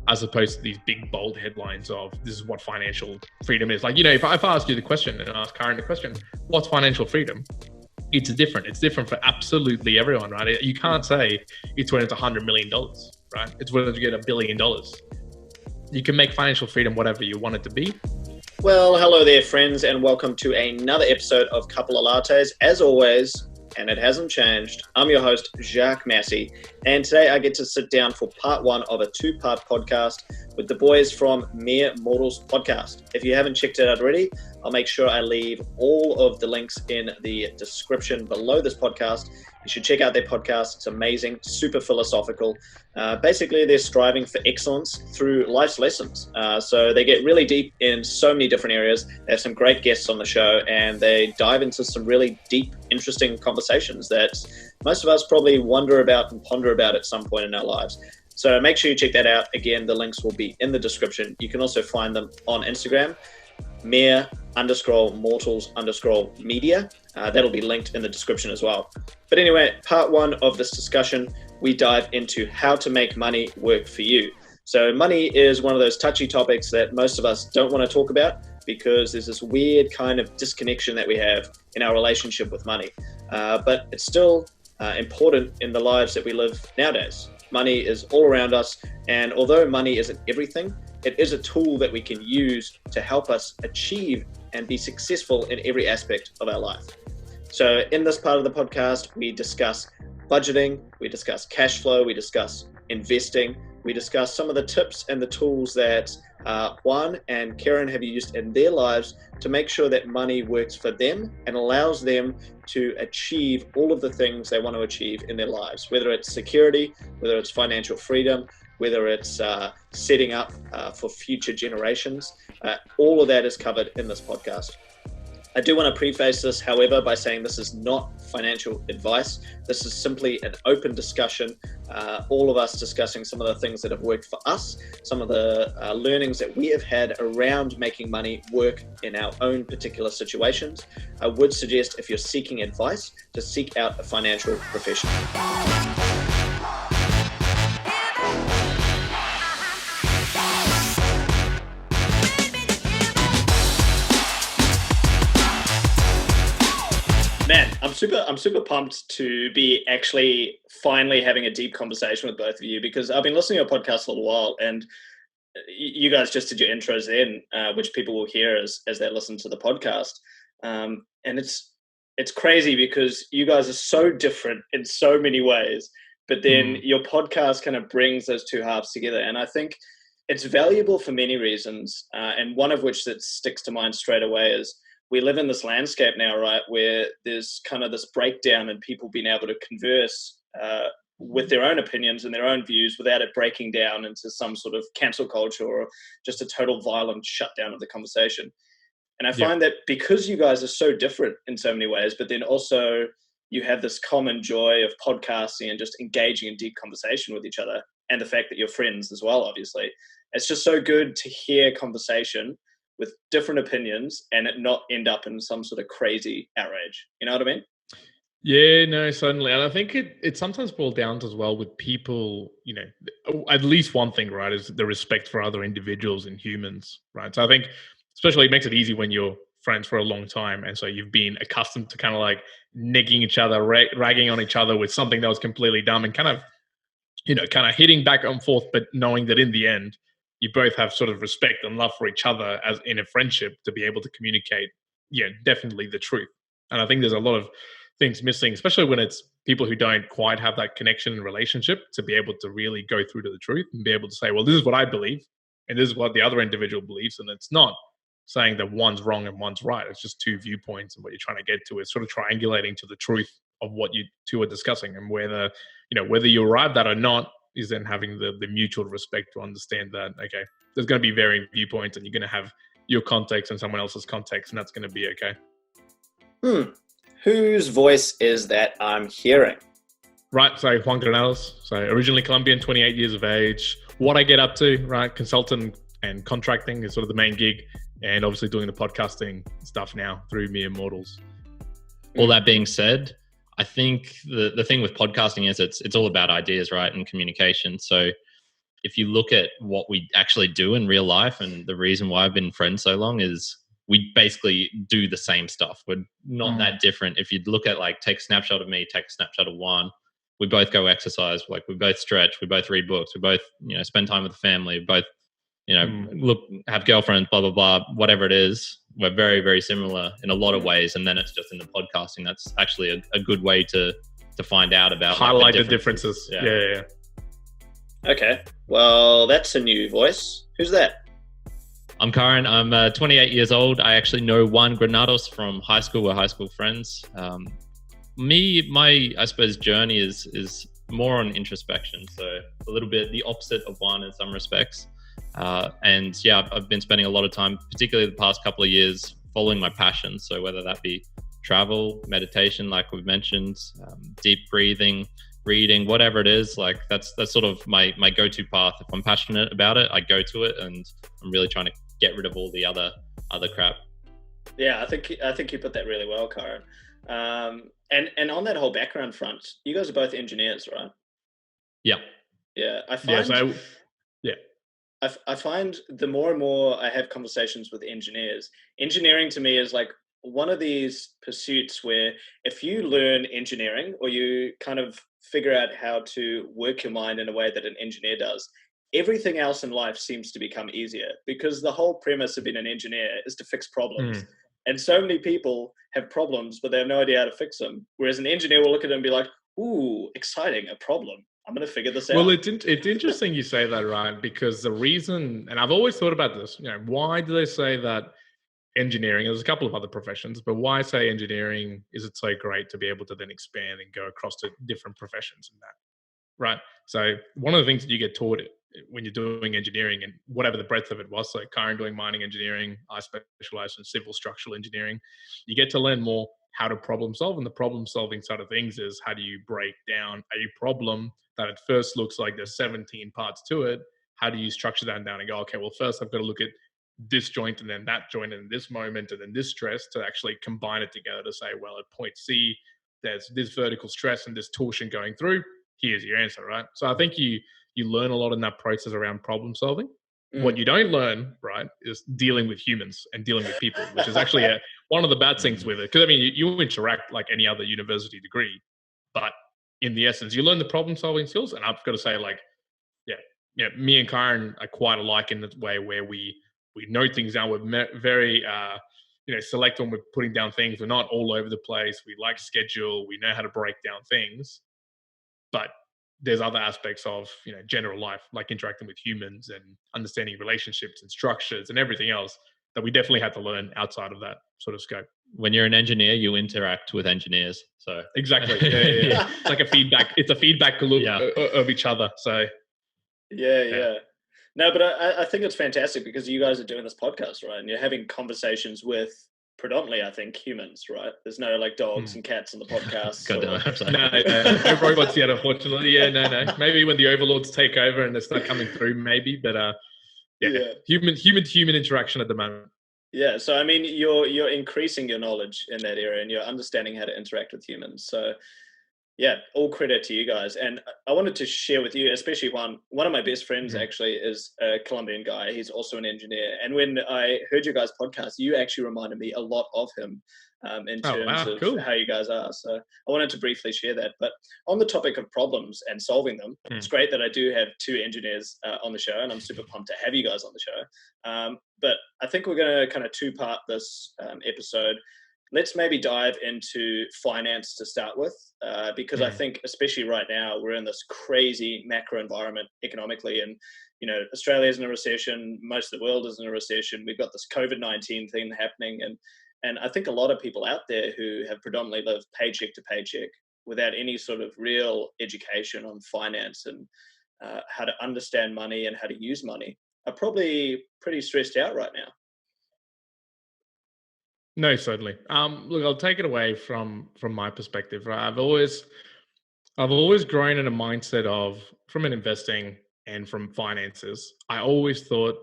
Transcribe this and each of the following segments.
as opposed to these big bold headlines of this is what financial freedom is. Like, if I ask you the question and ask Kyrin the question, what's financial freedom? It's different. It's different for absolutely everyone, right? You can't say it's when it's $100 million, right? It's when you get $1 billion. You can make financial freedom whatever you want it to be. Well, hello there, friends, and welcome to another episode of Couple of Lattes. As always, and it hasn't changed, I'm your host, Jacques Massey, and today I get to sit down for part one of a two-part podcast with the boys from Mere Mortals podcast. If you haven't checked it out already, I'll make sure I leave all of the links in the description below this podcast. You should check out their podcast. It's amazing, super philosophical. Basically, they're striving for excellence through life's lessons. So they get really deep in so many different areas. They have some great guests on the show, and they dive into some really deep, interesting conversations that most of us probably wonder about and ponder about at some point in our lives. So make sure you check that out. Again, the links will be in the description. You can also find them on Instagram, mere_mortals_media. That'll be linked in the description as well. But anyway, part one of this discussion, we dive into how to make money work for you. So money is one of those touchy topics that most of us don't want to talk about because there's this weird kind of disconnection that we have in our relationship with money. But it's still important in the lives that we live nowadays. Money is all around us, and although money isn't everything, it is a tool that we can use to help us achieve and be successful in every aspect of our life. So in this part of the podcast, we discuss budgeting, we discuss cash flow, we discuss investing, we discuss some of the tips and the tools that Juan and Kyrin have used in their lives to make sure that money works for them and allows them to achieve all of the things they want to achieve in their lives, whether it's security, whether it's financial freedom, whether it's setting up for future generations. All of that is covered in this podcast. I do want to preface this, however, by saying this is not financial advice. This is simply an open discussion, all of us discussing some of the things that have worked for us, some of the learnings that we have had around making money work in our own particular situations. I would suggest, if you're seeking advice, to seek out a financial professional. Man, I'm super pumped to be actually finally having a deep conversation with both of you, because I've been listening to your podcast a little while, and you guys just did your intros then, which people will hear as they listen to the podcast. And it's crazy because you guys are so different in so many ways, but then your podcast kind of brings those two halves together. And I think it's valuable for many reasons. And one of which that sticks to mind straight away is we live in this landscape now, right, where there's kind of this breakdown in people being able to converse with their own opinions and their own views without it breaking down into some sort of cancel culture or just a total violent shutdown of the conversation. And I find that because you guys are so different in so many ways, but then also you have this common joy of podcasting and just engaging in deep conversation with each other, and the fact that you're friends as well, obviously. It's just so good to hear conversation with different opinions and it not end up in some sort of crazy outrage. You know what I mean? Yeah, no, certainly. And I think it sometimes boils down to as well with people, at least one thing, right, is the respect for other individuals and humans, right? So I think especially it makes it easy when you're friends for a long time. And so you've been accustomed to kind of like negging each other, ragging on each other with something that was completely dumb and kind of hitting back and forth, but knowing that in the end, you both have sort of respect and love for each other as in a friendship to be able to communicate, definitely the truth. And I think there's a lot of things missing, especially when it's people who don't quite have that connection and relationship to be able to really go through to the truth and be able to say, well, this is what I believe and this is what the other individual believes. And it's not saying that one's wrong and one's right. It's just two viewpoints, and what you're trying to get to is sort of triangulating to the truth of what you two are discussing, and whether you arrive at or not is then having the mutual respect to understand that, okay, there's going to be varying viewpoints and you're going to have your context and someone else's context, and that's going to be okay. Whose voice is that I'm hearing? Right, so Juan Granados, so originally Colombian, 28 years of age. What I get up to, right, consultant and contracting is sort of the main gig, and obviously doing the podcasting stuff now through Mere Mortals. All that being said, I think the thing with podcasting is it's all about ideas, right, and communication. So if you look at what we actually do in real life, and the reason why I've been friends so long is we basically do the same stuff. We're not that different. If you look at like, take a snapshot of me, take a snapshot of Juan, we both go exercise, like we both stretch, we both read books, we both, spend time with the family, both, look, have girlfriends, blah, blah, blah, whatever it is. We're very, very similar in a lot of ways. And then it's just in the podcasting. That's actually a good way to find out about highlight the differences. Yeah. Okay. Well, that's a new voice. Who's that? I'm Kyrin. I'm 28 years old. I actually know Juan Granados from high school. We're high school friends. My I suppose journey is more on introspection, so a little bit the opposite of Juan in some respects. And yeah, I've been spending a lot of time, particularly the past couple of years, following my passion. So whether that be travel, meditation, like we've mentioned, deep breathing, reading, whatever it is, like that's sort of my go-to path. If I'm passionate about it, I go to it, and I'm really trying to get rid of all the other crap. Yeah, I think you put that really well, Kyrin. And on that whole background front, you guys are both engineers, right? Yeah. Yeah. I find I find the more and more I have conversations with engineers, engineering to me is like one of these pursuits where if you learn engineering, or you kind of figure out how to work your mind in a way that an engineer does, everything else in life seems to become easier, because the whole premise of being an engineer is to fix problems. And so many people have problems, but they have no idea how to fix them. Whereas an engineer will look at it and be like, ooh, exciting, a problem. I'm going to figure this out. Well, it's interesting you say that, right? Because the reason, and I've always thought about this, why do they say that engineering, there's a couple of other professions, but why say engineering, is it so great to be able to then expand and go across to different professions in that, right? So one of the things that you get taught when you're doing engineering, and whatever the breadth of it was, so Kyrin doing mining engineering, I specialize in civil structural engineering, you get to learn more how to problem solve. And the problem solving side of things is, how do you break down a problem that at first looks like there's 17 parts to it? How do you structure that down and go, okay, well, first I've got to look at this joint and then that joint and this moment and then this stress, to actually combine it together to say, well, at point C, there's this vertical stress and this torsion going through. Here's your answer, right? So I think you learn a lot in that process around problem solving. What you don't learn, right, is dealing with humans and dealing with people, which is actually one of the bad things with it. Because I mean, you interact like any other university degree, but in the essence, you learn the problem solving skills. And I've got to say, like, me and Kyrin are quite alike in the way where we note things down. We're very select when we're putting down things. We're not all over the place. We like schedule. We know how to break down things. But there's other aspects of general life, like interacting with humans and understanding relationships and structures and everything else, that we definitely had to learn outside of that sort of scope. When you're an engineer, you interact with engineers. So exactly, yeah. It's like a feedback. It's a feedback loop of each other. So yeah. No, but I think it's fantastic, because you guys are doing this podcast, right? And you're having conversations with predominantly, I think, humans, right? There's no like dogs and cats on the podcast. No robots yet, unfortunately. Yeah, no. Maybe when the overlords take over and they start coming through, maybe. But human to human interaction at the moment. Yeah, so I mean, you're increasing your knowledge in that area, and you're understanding how to interact with humans. So yeah, all credit to you guys. And I wanted to share with you, especially one of my best friends actually is a Colombian guy. He's also an engineer. And when I heard your guys' podcast, you actually reminded me a lot of him in terms of how you guys are. So I wanted to briefly share that. But on the topic of problems and solving them, it's great that I do have two engineers on the show, and I'm super pumped to have you guys on the show. But I think we're going to kind of two-part this episode. Let's maybe dive into finance to start with, because I think, especially right now, we're in this crazy macro environment economically, and Australia's in a recession, most of the world is in a recession. We've got this COVID-19 thing happening, and I think a lot of people out there who have predominantly lived paycheck to paycheck without any sort of real education on finance and how to understand money and how to use money are probably pretty stressed out right now. No, certainly. Look, I'll take it away from my perspective. Right, I've always grown in a mindset of, from an investing and from finances, I always thought,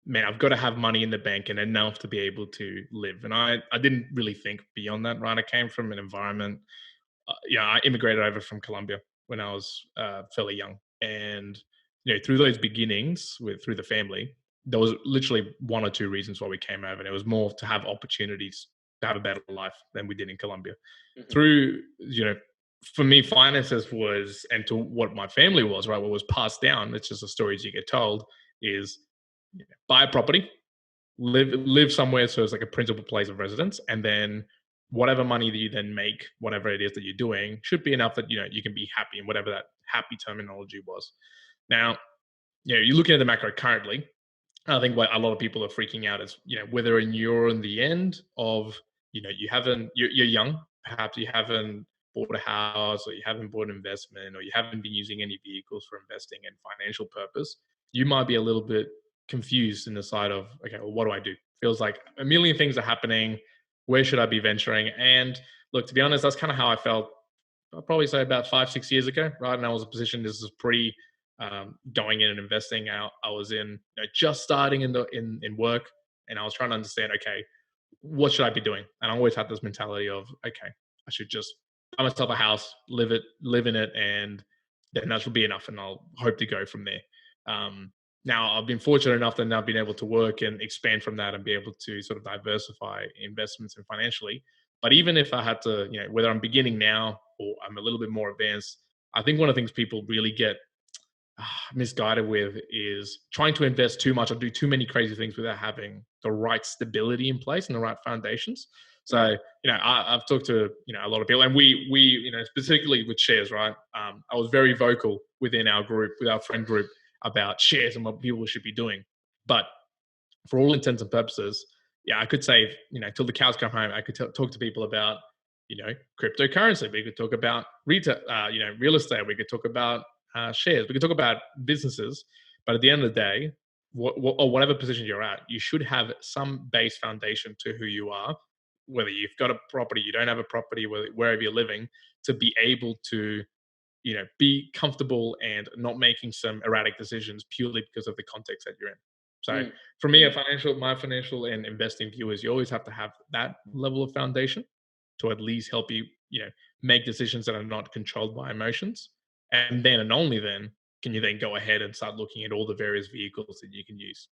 man, I've got to have money in the bank and enough to be able to live. And I didn't really think beyond that. Right, I came from an environment. I immigrated over from Colombia when I was fairly young, and through those beginnings through the family, there was literally one or two reasons why we came over, and it was more to have opportunities to have a better life than we did in Colombia. Through, for me, finances was, and to what my family was, right, what was passed down, it's just the stories you get told, is buy a property, live somewhere so it's like a principal place of residence, and then whatever money that you then make, whatever it is that you're doing, should be enough that you can be happy, and whatever that happy terminology was. Now, you're looking at the macro currently. I think what a lot of people are freaking out is, whether you're in the end of, you're young, perhaps you haven't bought a house, or you haven't bought an investment, or you haven't been using any vehicles for investing and financial purpose. You might be a little bit confused in the side of, okay, well, what do I do? Feels like a million things are happening. Where should I be venturing? And look, to be honest, that's kind of how I felt. I'll probably say about 5-6 years ago, right? And I was in a position, this is pretty going in and investing out. I was in just starting in work, and I was trying to understand, okay, what should I be doing? And I always had this mentality of, okay, I should just buy myself a house, live in it, and then that will be enough, and I'll hope to go from there. Now, I've been fortunate enough that I've been able to work and expand from that and be able to sort of diversify investments and financially. But even if I had to, whether I'm beginning now or I'm a little bit more advanced, I think one of the things people really get misguided with is trying to invest too much or do too many crazy things without having the right stability in place and the right foundations. So, I've talked to, a lot of people, and we specifically with shares, right? I was very vocal within our group, with our friend group, about shares and what people should be doing. But for all intents and purposes, I could say, till the cows come home, I could talk to people about, cryptocurrency. We could talk about retail, real estate. We could talk about shares. We could talk about businesses. But at the end of the day, or whatever position you're at, you should have some base foundation to who you are, whether you've got a property, you don't have a property, wherever you're living, to be able to be comfortable and not making some erratic decisions purely because of the context that you're in. So for me, my financial and investing view is, you always have to have that level of foundation to at least help you, make decisions that are not controlled by emotions. And then, and only then, can you then go ahead and start looking at all the various vehicles that you can use.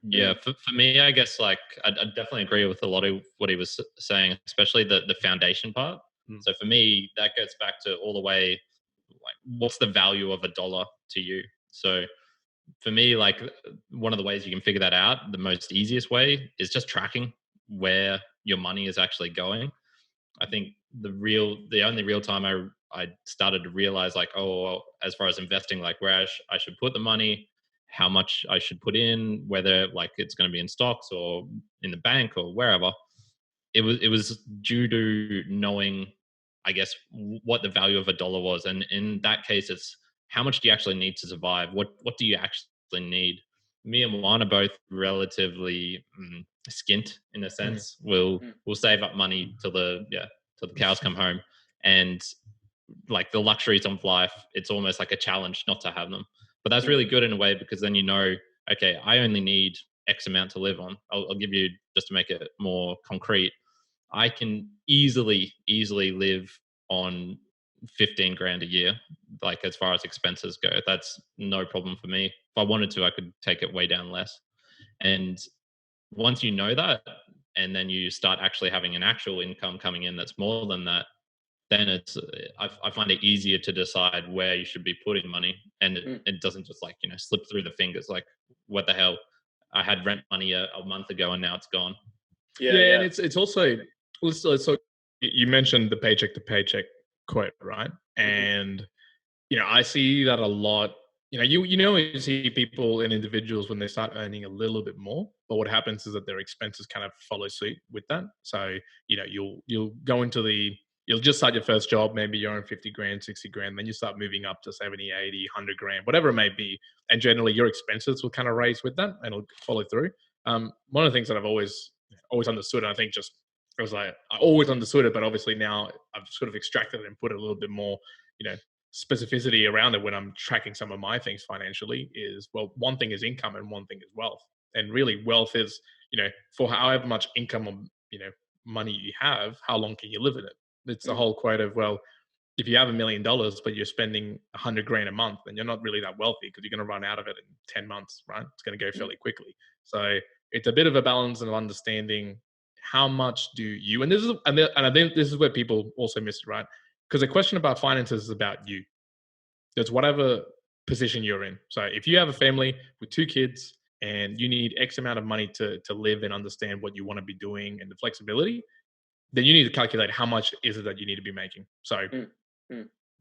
Yeah, for me, I guess, like, I definitely agree with a lot of what he was saying, especially the foundation part. So for me, that gets back to all the way, like, what's the value of a dollar to you? So for me, like, one of the ways you can figure that out, the most easiest way, is just tracking where your money is actually going. I think the only real time I started to realize, like, as far as investing, like, where I should put the money, how much I should put in, whether, like, it's going to be in stocks or in the bank or wherever. It was due to knowing, I guess, what the value of a dollar was. And in that case, it's how much do you actually need to survive? What do you actually need? Me and Juan are both relatively skint in a sense. We'll save up money till the cows come home. And, like, the luxuries of life, it's almost like a challenge not to have them. But that's really good in a way, because then okay, I only need X amount to live on. I'll give you, just to make it more concrete, I can easily live on 15 grand a year, like, as far as expenses go. That's no problem for me. If I wanted to, I could take it way down less. And once you know that, and then you start actually having an actual income coming in that's more than that, then I find it easier to decide where you should be putting money, and it doesn't just, like, slip through the fingers. Like, what the hell? I had rent money a month ago, and now it's gone. Yeah. And it's also, let's talk, you mentioned the paycheck to paycheck quote, right? And I see that a lot. You see people and individuals when they start earning a little bit more, but what happens is that their expenses kind of follow suit with that. So you'll go into you'll just start your first job, maybe you're on 50 grand, 60 grand, then you start moving up to 70, 80, 100 grand, whatever it may be. And generally your expenses will kind of raise with that, and it'll follow through. One of the things that I've always understood, and I think just, I was like, I always understood it, but obviously now I've sort of extracted it and put a little bit more, specificity around it when I'm tracking some of my things financially, is, well, one thing is income and one thing is wealth. And really, wealth is, for however much income or, money you have, how long can you live in it? It's the whole quote of, well, if you have $1 million, but you're spending 100 grand a month, then you're not really that wealthy because you're going to run out of it in 10 months, right? It's going to go fairly quickly. So it's a bit of a balance of understanding how much do you, and I think this is where people also miss it, right? Because the question about finances is about you. There's whatever position you're in. So if you have a family with 2 kids and you need X amount of money to live and understand what you want to be doing and the flexibility, then you need to calculate how much is it that you need to be making. So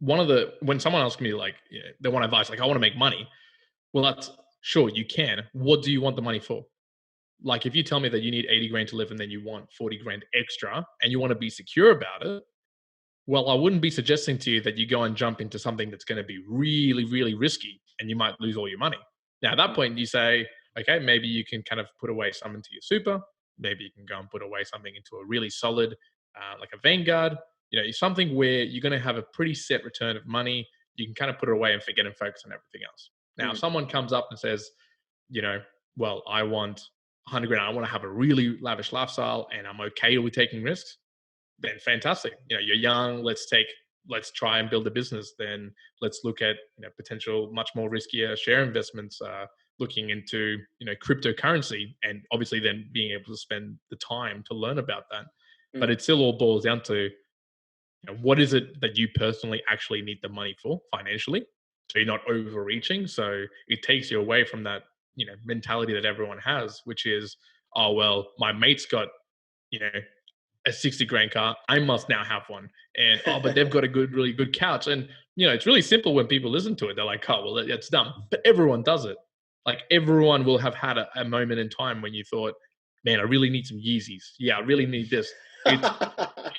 when someone asks me like, they want advice, like I want to make money. Well, that's sure you can. What do you want the money for? Like if you tell me that you need 80 grand to live and then you want 40 grand extra and you want to be secure about it, well, I wouldn't be suggesting to you that you go and jump into something that's going to be really, really risky and you might lose all your money. Now, at that point, you say, okay, maybe you can kind of put away some into your super. Maybe you can go and put away something into a really solid, like a Vanguard, something where you're going to have a pretty set return of money. You can kind of put it away and forget and focus on everything else. Now, if someone comes up and says, well, I want 100 grand, I want to have a really lavish lifestyle and I'm okay with taking risks, then fantastic. You're young. Let's try and build a business. Then let's look at potential much more riskier share investments, looking into cryptocurrency, and obviously then being able to spend the time to learn about that. But it still all boils down to what is it that you personally actually need the money for financially, so you're not overreaching. So it takes you away from that mentality that everyone has, which is, oh well, my mate's got a 60 grand car, I must now have one. And but they've got a really good couch. And it's really simple when people listen to it. They're like, oh well, that's dumb. But everyone does it. Like everyone will have had a moment in time when you thought, man, I really need some Yeezys. Yeah, I really need this.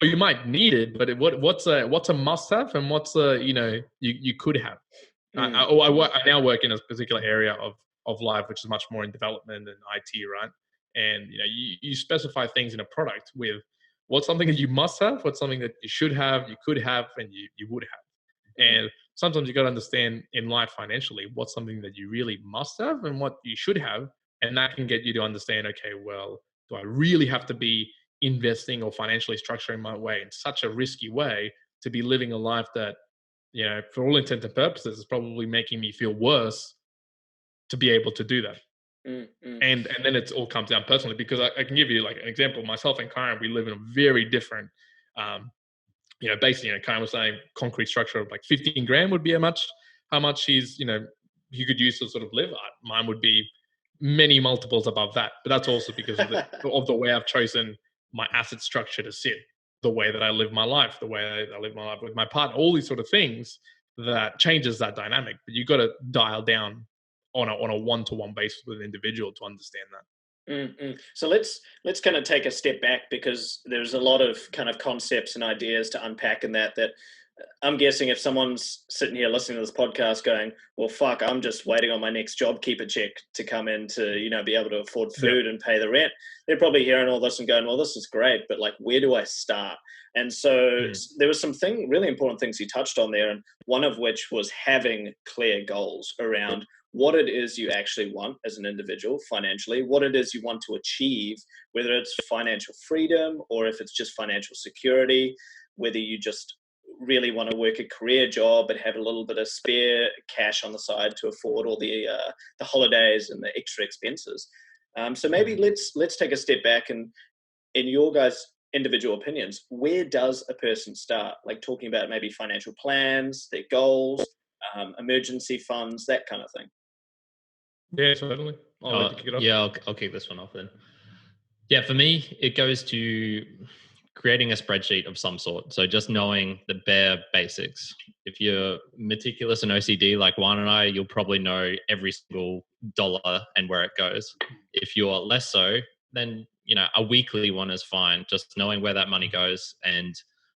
You might need it, but what's a must have and what's you could have. I now work in a particular area of life, which is much more in development and IT, right? And you specify things in a product with what's something that you must have, what's something that you should have, you could have, and you would have. And sometimes you got to understand in life financially what's something that you really must have and what you should have. And that can get you to understand, okay, well, do I really have to be investing or financially structuring my way in such a risky way to be living a life that, for all intents and purposes, is probably making me feel worse to be able to do that. And then it all comes down personally, because I can give you like an example. Myself and Kyrin, we live in a very different, basically, Kyrin was saying concrete structure of like 15 grand would be how much he could use to sort of live. Mine would be many multiples above that. But that's also because of the way I've chosen my asset structure to sit, the way that I live my life, the way I live my life with my partner, all these sort of things that changes that dynamic. But you've got to dial down on a one-to-one basis with an individual to understand that. So let's kind of take a step back, because there's a lot of kind of concepts and ideas to unpack in that I'm guessing if someone's sitting here listening to this podcast going, well, fuck, I'm just waiting on my next job keeper check to come in to, be able to afford food and pay the rent. They're probably hearing all this and going, well, this is great, but like, where do I start? And so there was some really important things you touched on there. And one of which was having clear goals around what it is you actually want as an individual financially, what it is you want to achieve, whether it's financial freedom or if it's just financial security, whether you just really want to work a career job but have a little bit of spare cash on the side to afford all the holidays and the extra expenses. So maybe let's take a step back, and in your guys' individual opinions, where does a person start? Like talking about maybe financial plans, their goals, emergency funds, that kind of thing. Yeah, certainly. I'll kick it off. Yeah, I'll kick this one off then. Yeah, for me, it goes to creating a spreadsheet of some sort. So just knowing the bare basics. If you're meticulous and OCD like Juan and I, you'll probably know every single dollar and where it goes. If you're less so, then a weekly one is fine. Just knowing where that money goes. And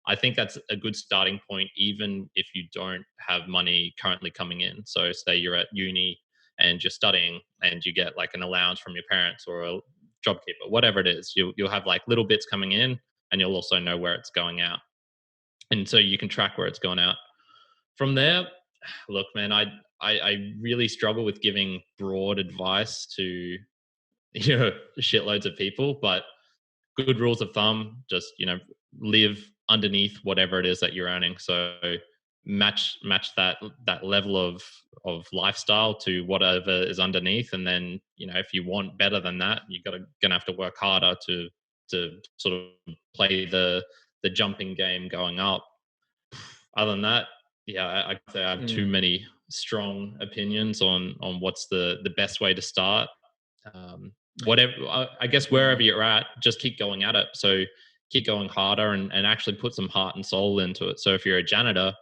I think that's a good starting point, even if you don't have money currently coming in. So say you're at uni and you're studying and you get like an allowance from your parents or a JobKeeper, whatever it is, you'll have like little bits coming in, and you'll also know where it's going out. And so you can track where it's going out. From there, look, man, I really struggle with giving broad advice to, shitloads of people, but good rules of thumb, just, live underneath whatever it is that you're earning. So match that level of lifestyle to whatever is underneath. And then, if you want better than that, gonna have to work harder to sort of play the jumping game going up. Other than that, I have too many strong opinions on what's the best way to start. Whatever, I guess wherever you're at, just keep going at it. So keep going harder and actually put some heart and soul into it. So if you're a janitor,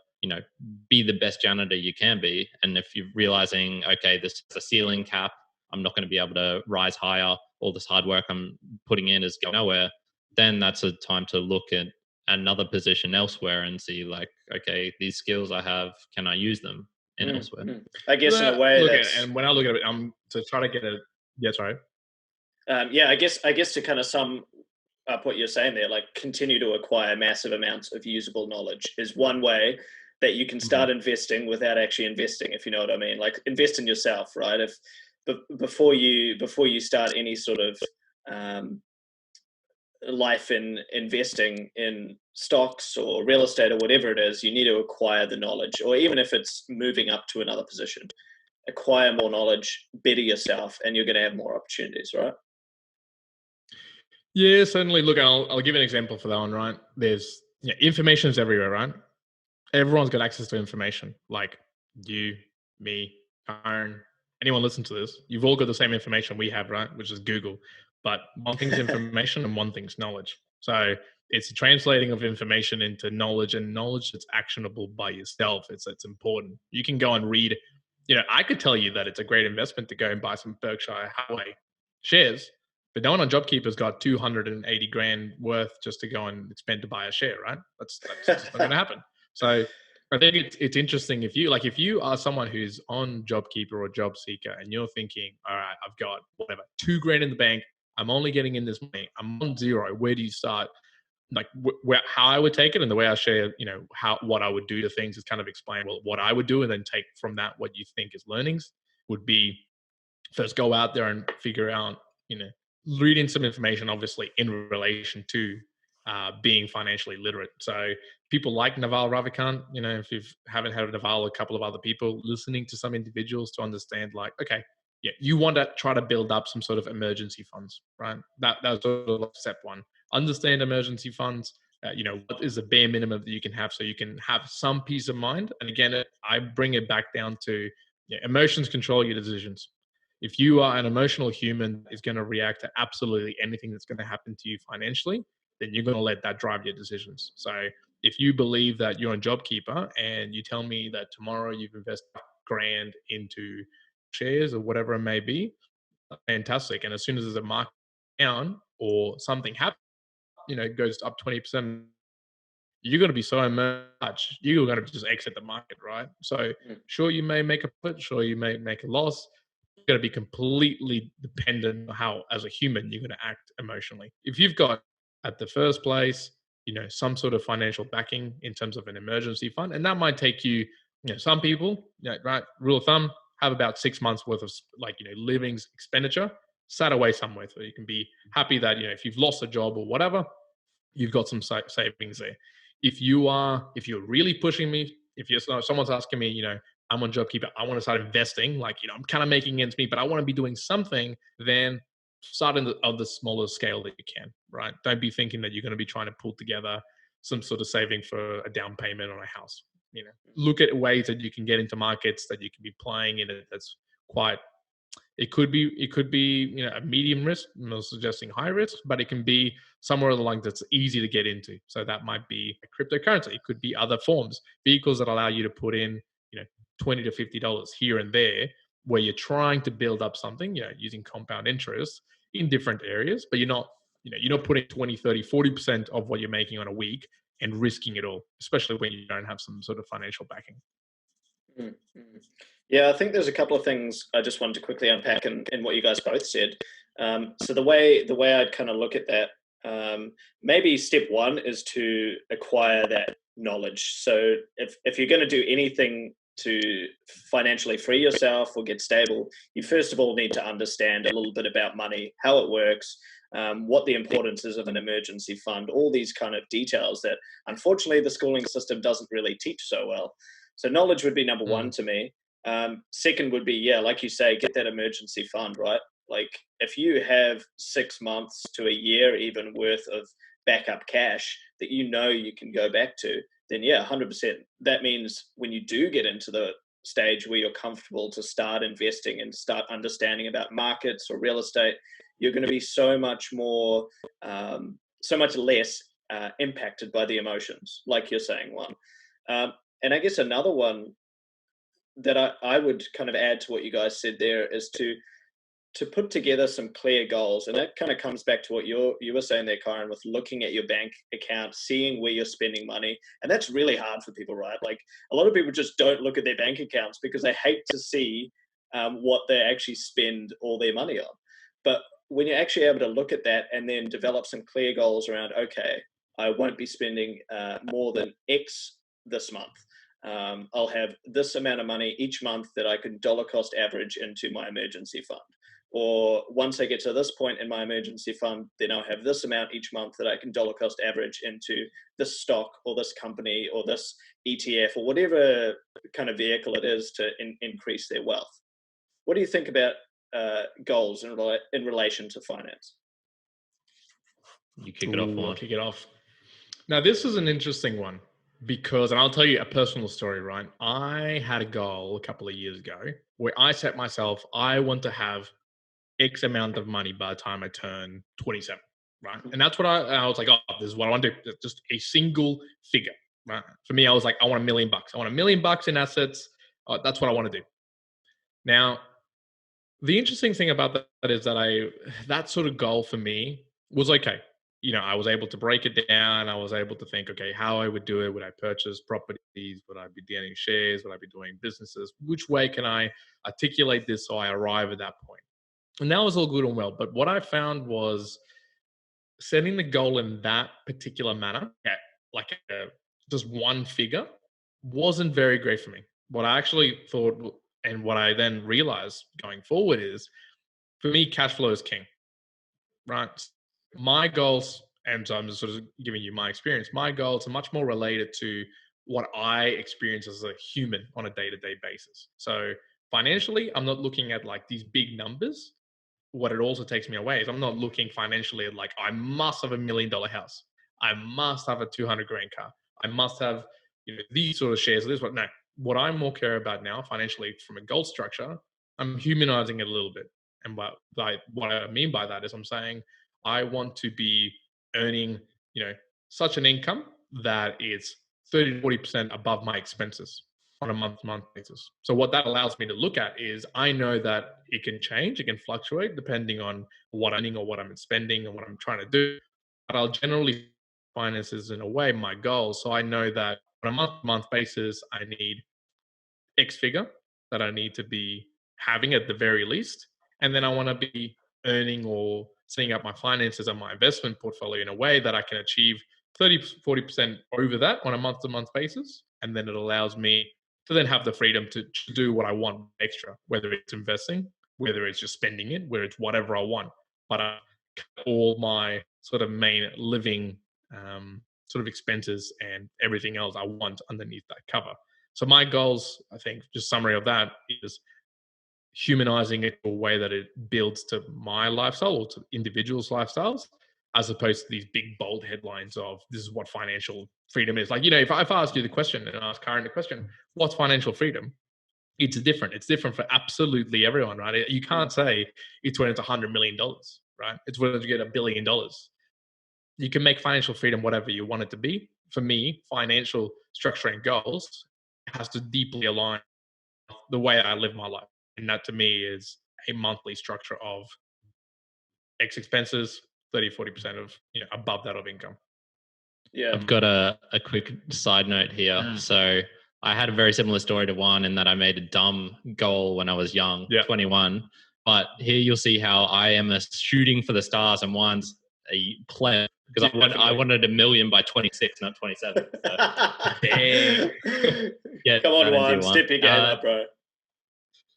be the best janitor you can be. And if you're realizing, okay, this is a ceiling cap, I'm not going to be able to rise higher, all this hard work I'm putting in is going nowhere, then that's a time to look at another position elsewhere and see, like, okay, these skills I have, can I use them elsewhere? I guess in a way and when I look at it, to try to get a sorry. I guess to kind of sum up what you're saying there, like continue to acquire massive amounts of usable knowledge is one way that you can start investing without actually investing, if you know what I mean. Like invest in yourself, right? Before you start any sort of life in investing in stocks or real estate or whatever it is, you need to acquire the knowledge, or even if it's moving up to another position, acquire more knowledge, better yourself, and you're going to have more opportunities, right? Yeah, certainly. Look, I'll give an example for that one, right? There's information is everywhere, right? Everyone's got access to information, like you, me, Kyrin, anyone listen to this. You've all got the same information we have, right? Which is Google. But one thing's information and one thing's knowledge. So it's translating of information into knowledge, and knowledge that's actionable by yourself. It's important. You can go and read. I could tell you that it's a great investment to go and buy some Berkshire Hathaway shares, but no one on JobKeeper's got 280 grand worth just to go and spend to buy a share, right? That's just not going to happen. So I think it's interesting if you are someone who's on JobKeeper or Job Seeker and you're thinking, all right, I've got whatever, 2 grand in the bank. I'm only getting in this money. I'm on zero. Where do you start? Like how I would take it, and the way I share, what I would do to things is kind of explain what I would do, and then take from that what you think is learnings would be first go out there and figure out, reading some information, obviously in relation to being financially literate. So people like Naval Ravikant, if you haven't heard of Naval, a couple of other people, listening to some individuals to understand, like, okay, you want to try to build up some sort of emergency funds, right? That's sort of like step one. Understand emergency funds. What is the bare minimum that you can have so you can have some peace of mind? And again, I bring it back down to emotions control your decisions. If you are an emotional human that is going to react to absolutely anything that's going to happen to you financially, then you're going to let that drive your decisions. So if you believe that you're on JobKeeper and you tell me that tomorrow you've invested $1,000 into shares or whatever it may be, fantastic. And as soon as there's a market down or something happens, goes up 20%, you're going to be so much, you're going to just exit the market, right? So sure, you may make a profit, sure, you may make a loss. You're going to be completely dependent on how, as a human, you're going to act emotionally. If you've got, at the first place, some sort of financial backing in terms of an emergency fund, and that might take you, some people, right, rule of thumb, have about 6 months worth of living expenditure set away somewhere, so you can be happy that if you've lost a job or whatever, you've got some savings there. If you're really pushing me, someone's asking me, I'm on JobKeeper, I want to start investing, I'm kind of making ends meet, but I want to be doing something, then start on the smaller scale that you can, right? Don't be thinking that you're going to be trying to pull together some sort of saving for a down payment on a house. Look at ways that you can get into markets that you can be playing in it. That's quite. It could be a medium risk. I'm not suggesting high risk, but it can be somewhere along that's easy to get into. So that might be a cryptocurrency. It could be other forms, vehicles that allow you to put in $20 to $50 here and there, where you're trying to build up something, using compound interest in different areas, but you're not putting 20, 30, 40% of what you're making on a week and risking it all, especially when you don't have some sort of financial backing. Mm-hmm. Yeah, I think there's a couple of things I just wanted to quickly unpack in what you guys both said. So the way I'd kind of look at that, maybe step one is to acquire that knowledge. So if you're going to do anything to financially free yourself or get stable, you first of all need to understand a little bit about money, how it works, what the importance is of an emergency fund, all these kind of details that unfortunately the schooling system doesn't really teach so well. So knowledge would be number one to me. Second would be, like you say, get that emergency fund, right? Like if you have 6 months to a year even worth of backup cash that you can go back to, then 100%. That means when you do get into the stage where you're comfortable to start investing and start understanding about markets or real estate, you're going to be so much more, so much less impacted by the emotions, like you're saying, Juan. And I guess another one that I would kind of add to what you guys said there is to put together some clear goals. And that kind of comes back to what you were saying there, Kyrin, with looking at your bank account, seeing where you're spending money. And that's really hard for people, right? Like a lot of people just don't look at their bank accounts because they hate to see what they actually spend all their money on. But when you're actually able to look at that and then develop some clear goals around, okay, I won't be spending more than X this month. I'll have this amount of money each month that I can dollar cost average into my emergency fund. Or once I get to this point in my emergency fund, then I'll have this amount each month that I can dollar cost average into this stock or this company or this ETF or whatever kind of vehicle it is to increase their wealth. What do you think about goals in relation to finance? You kick it off, Juan. Kick it off. Now, this is an interesting one because, and I'll tell you a personal story, right? I had a goal a couple of years ago where I set myself, I want to have X amount of money by the time I turn 27, right? And that's what I was like, oh, this is what I want to do. Just a single figure, right? For me, I was like, I want $1 million. I want $1 million in assets. That's what I want to do. Now, the interesting thing about that is that that sort of goal for me was okay. I was able to break it down. I was able to think, okay, how I would do it. Would I purchase properties? Would I be getting shares? Would I be doing businesses? Which way can I articulate this so I arrive at that point? And that was all good and well. But what I found was setting the goal in that particular manner, just one figure, wasn't very great for me. What I actually thought, and what I then realized going forward is, for me, cash flow is king, right? My goals, and so I'm just sort of giving you my experience, my goals are much more related to what I experience as a human on a day-to-day basis. So financially, I'm not looking at like these big numbers. What it also takes me away is I'm not looking financially at like, I must have $1 million house. I must have a 200,000 car. I must have, these sort of shares. No, what I more care about now financially from a goal structure, I'm humanizing it a little bit. And what I mean by that is I'm saying I want to be earning, such an income that is 30 to 40% above my expenses on a month-to-month basis. So what that allows me to look at is I know that it can change, it can fluctuate depending on what I'm earning or what I'm spending and what I'm trying to do. But I'll generally finances in a way my goals. So I know that on a month-to-month basis, I need X figure that I need to be having at the very least. And then I want to be earning or setting up my finances and my investment portfolio in a way that I can achieve 30, 40% over that on a month-to-month basis. And then it allows me to then have the freedom to do what I want extra, whether it's investing, whether it's just spending it, whether it's whatever I want. But all my sort of main living sort of expenses and everything else I want underneath that cover. So my goals, I think, just summary of that is humanizing it in a way that it builds to my lifestyle or to individuals' lifestyles, as opposed to these big bold headlines of this is what financial freedom is. Like, if I ask you the question and ask Kyrin the question, what's financial freedom? It's different. It's different for absolutely everyone, right? You can't say it's when it's $100 million, right? It's when you get $1 billion. You can make financial freedom whatever you want it to be. For me, financial structuring goals has to deeply align with the way I live my life. And that to me is a monthly structure of X expenses, 30, 40% of, above that of income. Yeah. I've got a quick side note here. So I had a very similar story to Juan in that I made a dumb goal when I was young, 21. But here you'll see how I am a shooting for the stars and Juan's a pleb because I wanted 1 million by 26, not 27. So. Dang. Yeah, Come on, Juan, step your game up, bro.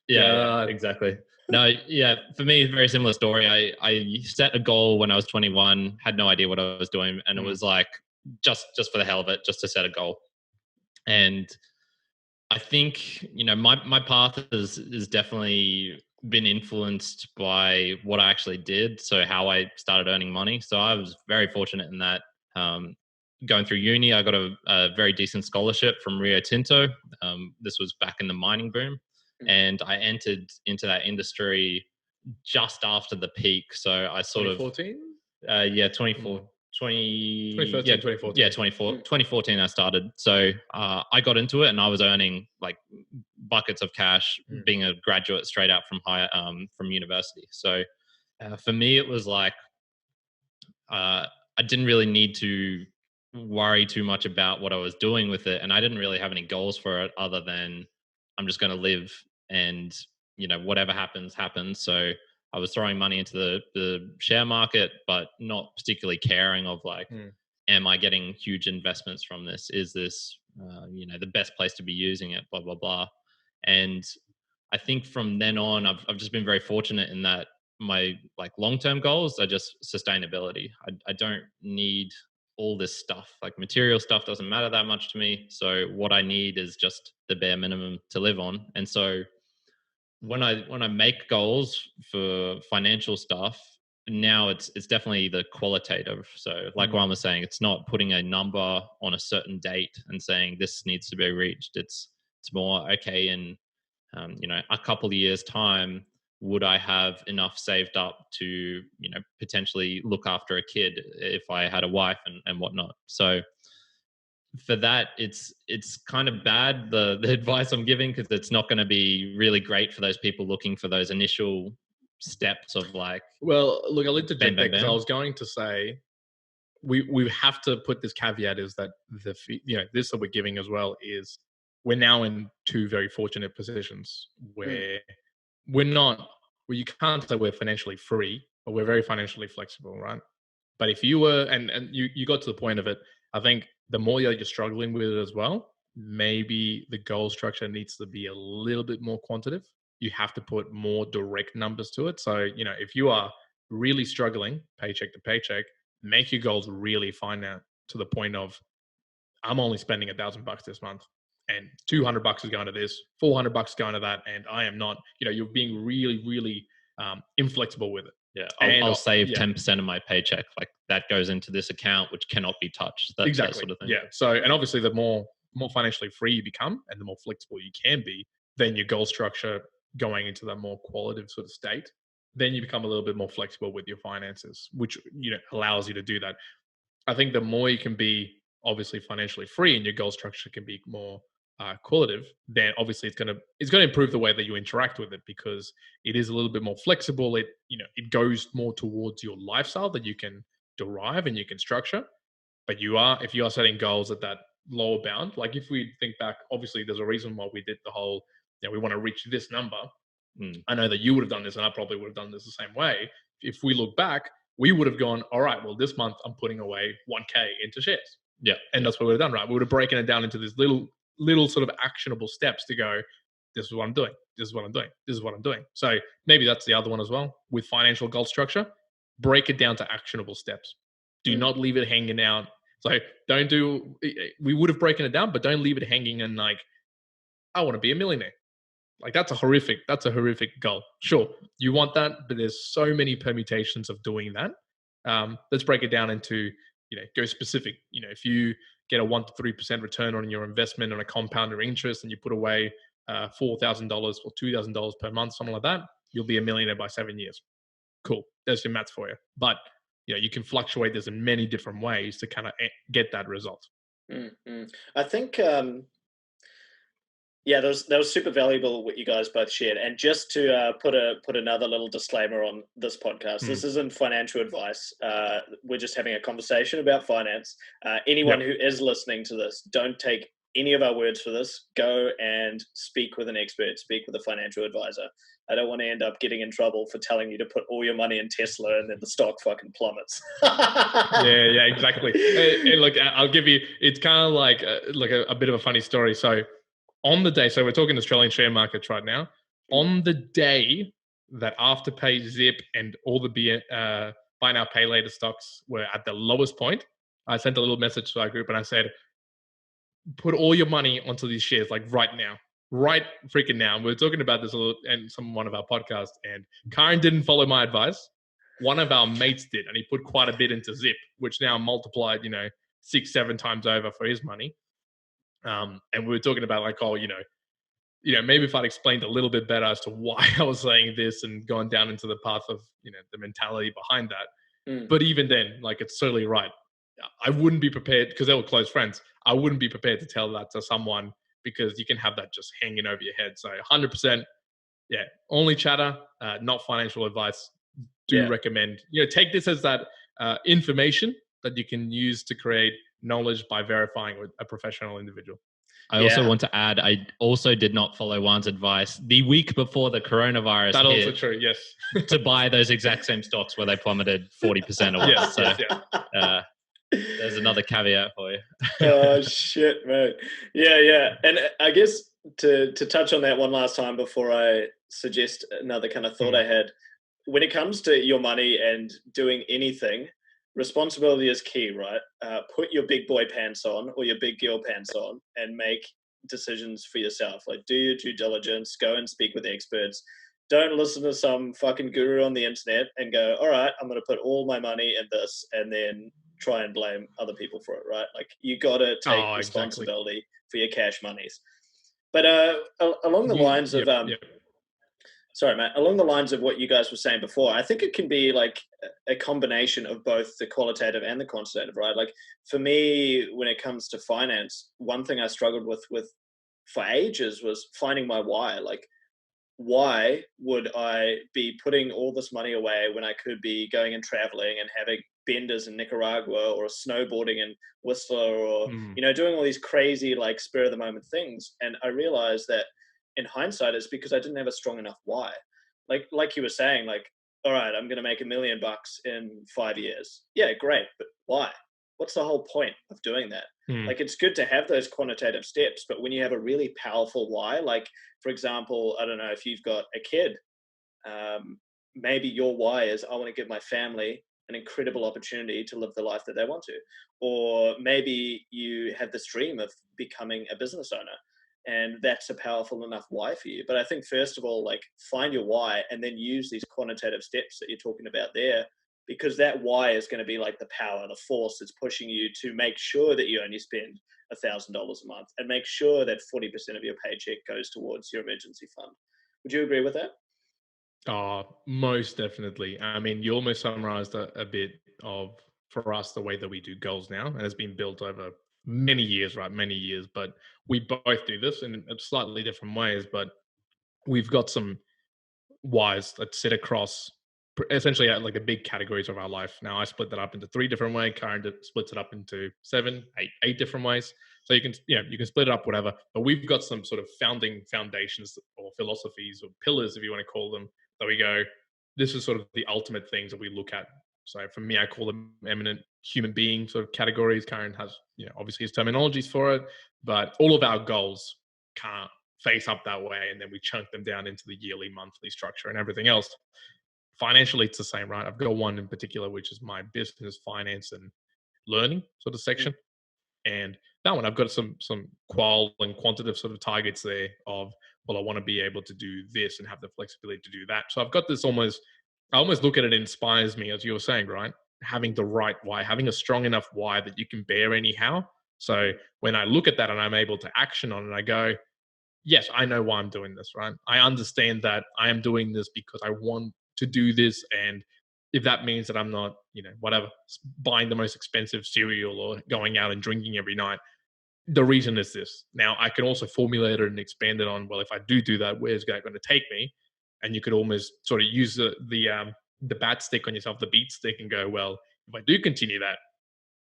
Yeah, exactly. No, yeah, for me, very similar story. I set a goal when I was 21, had no idea what I was doing, and it was like just for the hell of it, just to set a goal. And I think, my path is definitely been influenced by what I actually did. So how I started earning money. So I was very fortunate in that. Going through uni, I got a very decent scholarship from Rio Tinto. This was back in the mining boom. And I entered into that industry just after the peak. So I sort 2014? of, 2013, 2014. Yeah, 2014 I started. So I got into it and I was earning like buckets of cash being a graduate straight out from university. So for me, it was like I didn't really need to worry too much about what I was doing with it. And I didn't really have any goals for it other than I'm just going to live and, whatever happens. So I was throwing money into the share market, but not particularly caring of like, am I getting huge investments from this? Is this, the best place to be using it, blah, blah, blah. And I think from then on, I've just been very fortunate in that my like long-term goals are just sustainability. I don't need all this stuff. Like material stuff doesn't matter that much to me. So what I need is just the bare minimum to live on. And so when I make goals for financial stuff, now it's definitely the qualitative. So like Juan was saying, it's not putting a number on a certain date and saying this needs to be reached. It's more okay in a couple of years time, would I have enough saved up to potentially look after a kid if I had a wife and whatnot. So for that, it's kind of bad, the advice I'm giving, because it's not going to be really great for those people looking for those initial steps of like. Well, look, I'll interject there because I was going to say we have to put this caveat is that this that we're giving as well is we're now in two very fortunate positions where you can't say we're financially free, but we're very financially flexible, right? But if you were, and you got to the point of it, I think the more you're struggling with it as well, maybe the goal structure needs to be a little bit more quantitative. You have to put more direct numbers to it. So, if you are really struggling paycheck to paycheck, make your goals really finite to the point of, I'm only spending $1,000 this month and $200 is going to this, $400 is going to that. And I am not, you're being really, really inflexible with it. Yeah, I'll save 10% of my paycheck. Like that goes into this account, which cannot be touched. That sort of thing. Yeah. So, and obviously, the more financially free you become, and the more flexible you can be, then your goal structure going into that more qualitative sort of state, then you become a little bit more flexible with your finances, which allows you to do that. I think the more you can be obviously financially free, and your goal structure can be more qualitative, then obviously it's going to improve the way that you interact with it, because it is a little bit more flexible. It goes more towards your lifestyle that you can derive and you can structure. But if you are setting goals at that lower bound, like if we think back, obviously there's a reason why we did the whole, we want to reach this number. I know that you would have done this, and I probably would have done this the same way. If we look back, we would have gone, all right, well, this month I'm putting away 1K into shares. Yeah. And that's what we would have done, right? We would have broken it down into this little sort of actionable steps to go, this is what I'm doing. This is what I'm doing. This is what I'm doing. So maybe that's the other one as well with financial goal structure. Break it down to actionable steps. Do not leave it hanging out. So we would have broken it down, but don't leave it hanging and like, I want to be a millionaire. Like that's a horrific goal. Sure, you want that, but there's so many permutations of doing that. Let's break it down into, go specific. If you get a 1 to 3% return on your investment on a compounder interest, and you put away $4,000 or $2,000 per month, something like that, you'll be a millionaire by 7 years. Cool. There's your maths for you. But you can fluctuate. There's many different ways to kind of get that result. I think. Yeah, that was super valuable what you guys both shared. And just to put another little disclaimer on this podcast, this isn't financial advice. We're just having a conversation about finance. Anyone who is listening to this, don't take any of our words for this, go and speak with an expert, speak with a financial advisor. I don't want to end up getting in trouble for telling you to put all your money in Tesla and then the stock fucking plummets. Yeah, exactly. And look, I'll give you, it's kind of like a bit of a funny story. So on the day, so we're talking Australian share markets right now, on the day that Afterpay, Zip, and all the buy now, pay later stocks were at the lowest point, I sent a little message to our group and I said, put all your money onto these shares, like right now, right freaking now. And we were talking about this a little in one of our podcasts, and Kyrin didn't follow my advice. One of our mates did, and he put quite a bit into Zip, which now multiplied, 6-7 times over for his money. And we were talking about like, oh, maybe if I'd explained a little bit better as to why I was saying this and gone down into the path of, the mentality behind that. But even then, like, it's certainly right. I wouldn't be prepared, because they were close friends. I wouldn't be prepared to tell that to someone, because you can have that just hanging over your head. So 100%, yeah, only chatter, not financial advice. Do recommend, take this as that information that you can use to create knowledge by verifying with a professional individual. I also want to add, I also did not follow Juan's advice the week before the coronavirus That's hit. Also true, yes. To buy those exact same stocks where they plummeted 40% or what. Yes. There's another caveat for you. Oh, shit, man. Yeah. And I guess to touch on that one last time before I suggest another kind of thought I had, when it comes to your money and doing anything, responsibility is key, right? Put your big boy pants on or your big girl pants on and make decisions for yourself. Like, do your due diligence, go and speak with experts. Don't listen to some fucking guru on the internet and go, all right, I'm going to put all my money in this and then try and blame other people for it, right? Like, you got to take responsibility for your cash monies. But along the lines of... Sorry, Matt. Along the lines of what you guys were saying before, I think it can be like a combination of both the qualitative and the quantitative, right? Like, for me, when it comes to finance, one thing I struggled with for ages was finding my why. Like, why would I be putting all this money away when I could be going and traveling and having benders in Nicaragua or snowboarding in Whistler or, doing all these crazy, like, spur of the moment things? And I realized that in hindsight, it's because I didn't have a strong enough why. Like you were saying, like, all right, I'm going to make $1 million in 5 years. Yeah, great. But why? What's the whole point of doing that? Like, it's good to have those quantitative steps, but when you have a really powerful why, like, for example, I don't know, if you've got a kid, maybe your why is, I want to give my family an incredible opportunity to live the life that they want to. Or maybe you have this dream of becoming a business owner, and that's a powerful enough why for you. But I think, first of all, like, find your why and then use these quantitative steps that you're talking about there, because that why is going to be like the power, the force that's pushing you to make sure that you only spend $1,000 a month and make sure that 40% of your paycheck goes towards your emergency fund. Would you agree with that? Oh, most definitely. I mean, you almost summarized a bit of, for us, the way that we do goals now, and it's been built over many years, right? Many years, but we both do this in slightly different ways, but we've got some whys that sit across essentially like the big categories of our life. Now, I split that up into 3 different ways. Kyrin splits it up into 7, 8 different ways. So you can split it up, whatever. But we've got some sort of founding foundations or philosophies or pillars, if you want to call them, that we go, this is sort of the ultimate things that we look at. So for me, I call them eminent human being sort of categories. Kyrin has, obviously his terminologies for it, but all of our goals can't face up that way. And then we chunk them down into the yearly, monthly structure and everything else. Financially, it's the same, right? I've got one in particular, which is my business, finance, and learning sort of section. And that one, I've got some qual and quantitative sort of targets there of, well, I want to be able to do this and have the flexibility to do that. So I've got this I almost look at it, inspires me, as you were saying, right? Having the right why, having a strong enough why that you can bear anyhow. So when I look at that and I'm able to action on it, I go, yes, I know why I'm doing this, right? I understand that I am doing this because I want to do this. And if that means that I'm not, buying the most expensive cereal or going out and drinking every night, the reason is this. Now, I can also formulate it and expand it on, well, if I do that, where's that going to take me? And you could almost sort of use the bat stick on yourself, the beat stick, and go, well, if I do continue that,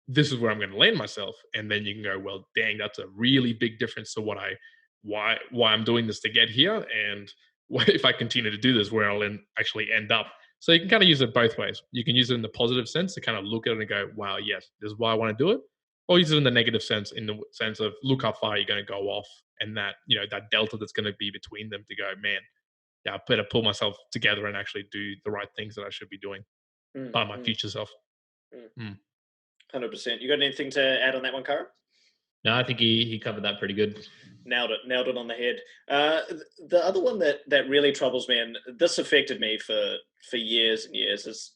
this is where I'm going to land myself. And then you can go, well, dang, that's a really big difference to why I'm doing this to get here. And if I continue to do this, where I'll actually end up. So you can kind of use it both ways. You can use it in the positive sense to kind of look at it and go, wow, yes, this is why I want to do it. Or use it in the negative sense, in the sense of look how far you're going to go off, and that, that delta that's going to be between them, to go, man, yeah, I better pull myself together and actually do the right things that I should be doing by my future self. 100%. You got anything to add on that one, Kyrin? No, I think he covered that pretty good. Nailed it on the head. The other one that really troubles me, and this affected me for years and years, is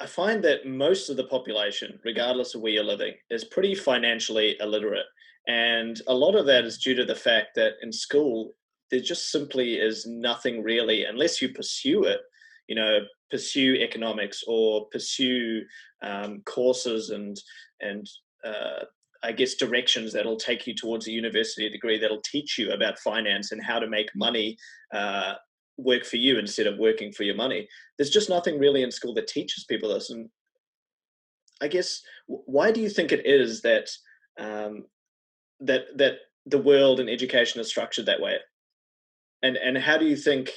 I find that most of the population, regardless of where you're living, is pretty financially illiterate. And a lot of that is due to the fact that in school, there just simply is nothing really, unless you pursue it, pursue economics or pursue courses and I guess directions that'll take you towards a university degree that'll teach you about finance and how to make money work for you instead of working for your money. There's just nothing really in school that teaches people this. And I guess, why do you think it is that that the world and education is structured that way? And how do you think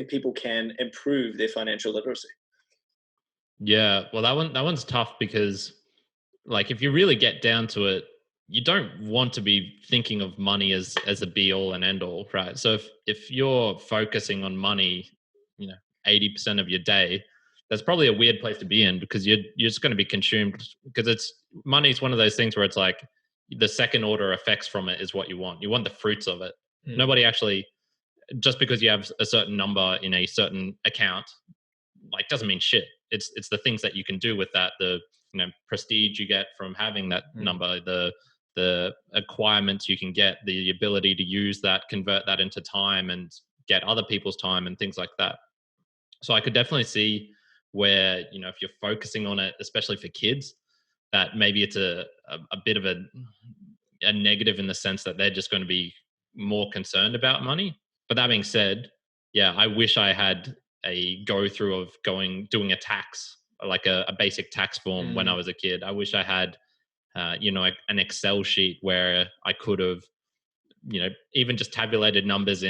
people can improve their financial literacy? Yeah, well, that one's tough, because like, if you really get down to it, you don't want to be thinking of money as a be all and end all, right? So if you're focusing on money, 80% of your day, that's probably a weird place to be in, because you're just going to be consumed, because money's one of those things where it's like the second order effects from it is what you want. You want the fruits of it. Nobody actually, just because you have a certain number in a certain account, like, doesn't mean shit. It's the things that you can do with that, the prestige you get from having that number, the acquirements you can get, the ability to use that, convert that into time and get other people's time and things like that. So I could definitely see where, if you're focusing on it, especially for kids, that maybe it's a bit of a negative, in the sense that they're just going to be more concerned about money. But that being said, yeah, I wish I had a go through of doing a tax, like a basic tax form when I was a kid. I wish I had, an Excel sheet where I could have, even just tabulated numbers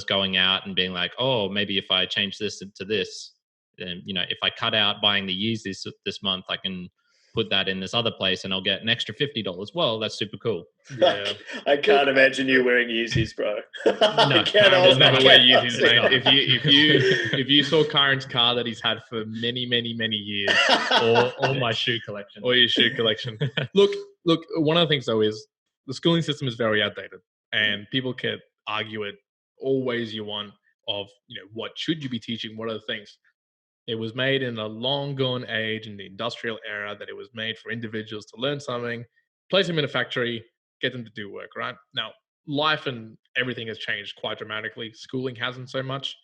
going out, and being like, oh, maybe if I change this into this, then, if I cut out buying the Yeezys this month, I can put that in this other place and I'll get an extra $50. Well, that's super cool. Yeah. I can't imagine you wearing Yeezys, bro. No, I'll never wear Yeezys, mate. If you saw Kyrin's car that he's had for many, many, many years, or my shoe collection, or your shoe collection. Look. One of the things though is the schooling system is very outdated, and people can argue it all ways you want of, what should you be teaching? What are the things? It was made in a long gone age, in the industrial era, that it was made for individuals to learn something, place them in a factory, get them to do work, right? Now, life and everything has changed quite dramatically. Schooling hasn't so much.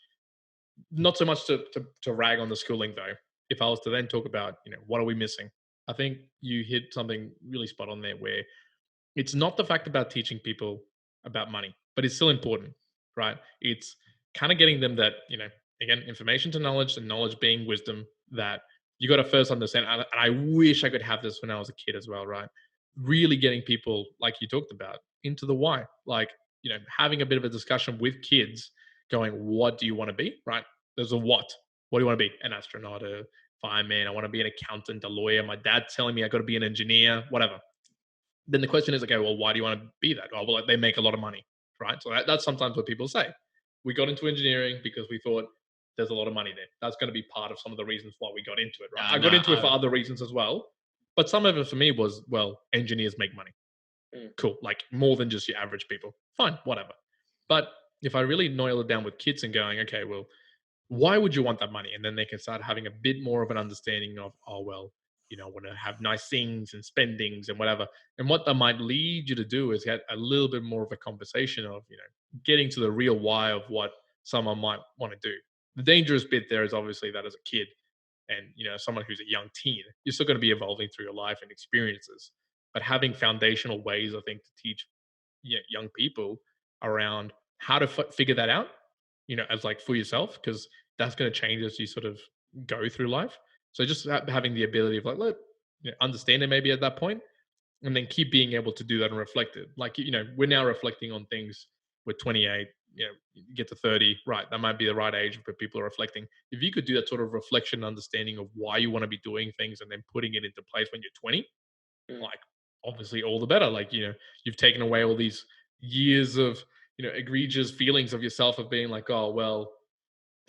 Not so much to rag on the schooling, though. If I was to then talk about, what are we missing? I think you hit something really spot on there, where it's not the fact about teaching people about money, but it's still important, right? It's kind of getting them that, again, information to knowledge, and knowledge being wisdom, that you got to first understand. And I wish I could have this when I was a kid as well, right? Really getting people, like you talked about, into the why. Like, having a bit of a discussion with kids, going, what do you want to be, right? There's a what. What do you want to be? An astronaut, a fireman. I want to be an accountant, a lawyer. My dad's telling me I got to be an engineer, whatever. Then the question is, okay, well, why do you want to be that? Oh, well, they make a lot of money, right? So that's sometimes what people say. We got into engineering because we thought there's a lot of money there. That's going to be part of some of the reasons why we got into it, right? I got into it for other reasons as well. But some of it for me was, well, engineers make money. Cool. Like, more than just your average people. Fine, whatever. But if I really nail it down with kids and going, okay, well, why would you want that money? And then they can start having a bit more of an understanding of, oh, well, I want to have nice things and spendings and whatever. And what that might lead you to do is get a little bit more of a conversation of, getting to the real why of what someone might want to do. The dangerous bit there is obviously that as a kid and, someone who's a young teen, you're still going to be evolving through your life and experiences. But having foundational ways, I think, to teach young people around how to figure that out, as like for yourself, because that's going to change as you sort of go through life. So just having the ability of like, understand it maybe at that point, and then keep being able to do that and reflect it. Like, we're now reflecting on things. We're 28, you get to 30, right? That might be the right age where people are reflecting. If you could do that sort of reflection, understanding of why you want to be doing things and then putting it into place when you're 20, like, obviously all the better. Like, you've taken away all these years of, egregious feelings of yourself of being like, oh, well,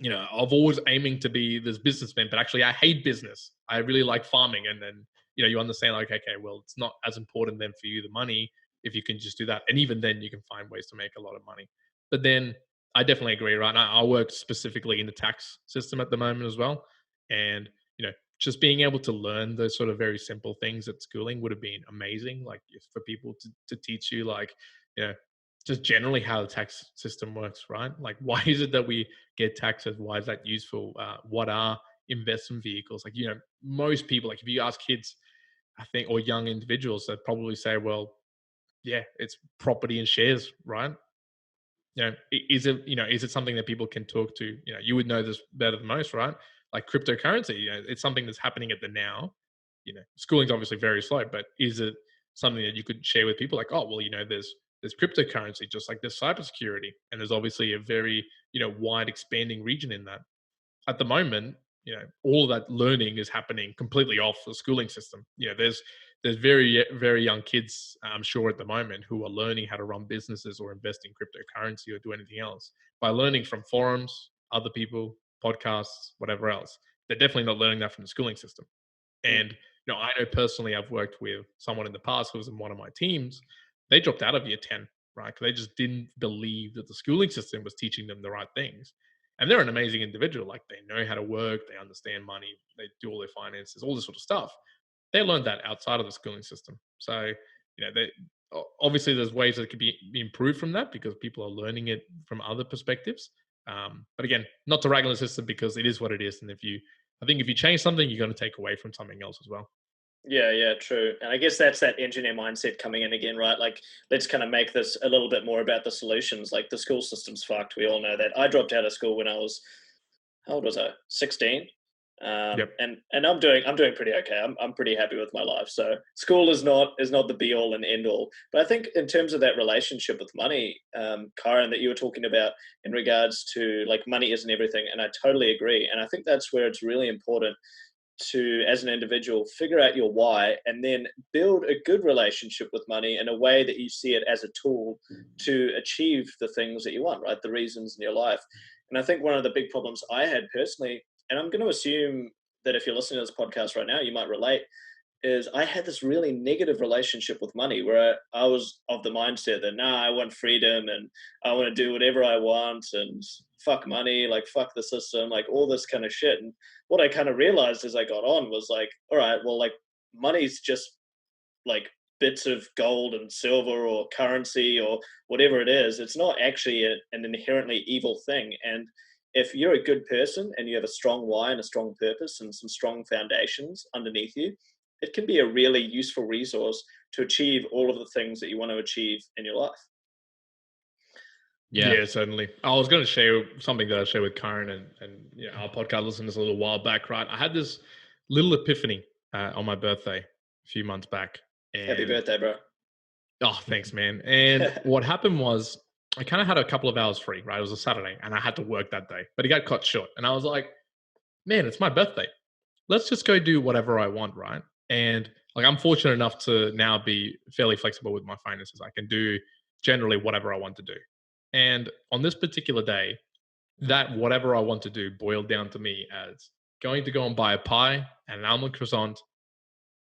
I've always aiming to be this businessman, but actually I hate business. I really like farming. And then, you understand like, okay, well, it's not as important then for you, the money, if you can just do that. And even then you can find ways to make a lot of money. But then I definitely agree, right? I work specifically in the tax system at the moment as well. And, just being able to learn those sort of very simple things at schooling would have been amazing. Like, if for people to teach you, like, just generally how the tax system works, right? Like, why is it that we get taxes? Why is that useful? What are investment vehicles? Like, most people, like if you ask kids, I think, or young individuals, they'd probably say, well, yeah, it's property and shares, right? Is it something that people can talk to? You would know this better than most, right? Like cryptocurrency, it's something that's happening at the now. Schooling's obviously very slow, but is it something that you could share with people? Like, oh, well, there's cryptocurrency, just like there's cybersecurity, and there's obviously a very wide expanding region in that. At the moment, all of that learning is happening completely off the schooling system. There's very, very young kids, I'm sure, at the moment who are learning how to run businesses or invest in cryptocurrency or do anything else by learning from forums, other people, podcasts, whatever else. They're definitely not learning that from the schooling system. And I know personally, I've worked with someone in the past who was in one of my teams. They dropped out of year 10, right? Because they just didn't believe that the schooling system was teaching them the right things. And they're an amazing individual. Like, they know how to work, they understand money, they do all their finances, all this sort of stuff. They learned that outside of the schooling system. So, they obviously there's ways that could be improved from that because people are learning it from other perspectives. But again, not to rag on the system because it is what it is. And I think if you change something, you're going to take away from something else as well. Yeah, true. And I guess that's that engineer mindset coming in again, right? Like, let's kind of make this a little bit more about the solutions. Like, the school system's fucked. We all know that. I dropped out of school when I was, how old was I? 16. Yep. And I'm doing pretty okay. I'm pretty happy with my life. So school is not the be all and end all. But I think in terms of that relationship with money, Kyrin, that you were talking about in regards to like money isn't everything, and I totally agree. And I think that's where it's really important to, as an individual, figure out your why and then build a good relationship with money in a way that you see it as a tool to achieve the things that you want, right? The reasons in your life. And I think one of the big problems I had personally, and I'm going to assume that if you're listening to this podcast right now, you might relate, is I had this really negative relationship with money where I was of the mindset that, nah, I want freedom and I want to do whatever I want and fuck money, like fuck the system, like all this kind of shit. And what I kind of realized as I got on was like, all right, well, like money's just like bits of gold and silver or currency or whatever it is. It's not actually an inherently evil thing. And if you're a good person and you have a strong why and a strong purpose and some strong foundations underneath you, it can be a really useful resource to achieve all of the things that you want to achieve in your life. Yeah, certainly. I was going to share something that I shared with Kyrin and our podcast listeners a little while back, right? I had this little epiphany on my birthday a few months back. And, happy birthday, bro. Oh, thanks, man. And what happened was I kind of had a couple of hours free, right? It was a Saturday and I had to work that day, but it got cut short. And I was like, man, it's my birthday. Let's just go do whatever I want, right? And like, I'm fortunate enough to now be fairly flexible with my finances. I can do generally whatever I want to do. And on this particular day, that whatever I want to do boiled down to me as going to go and buy a pie and an almond croissant.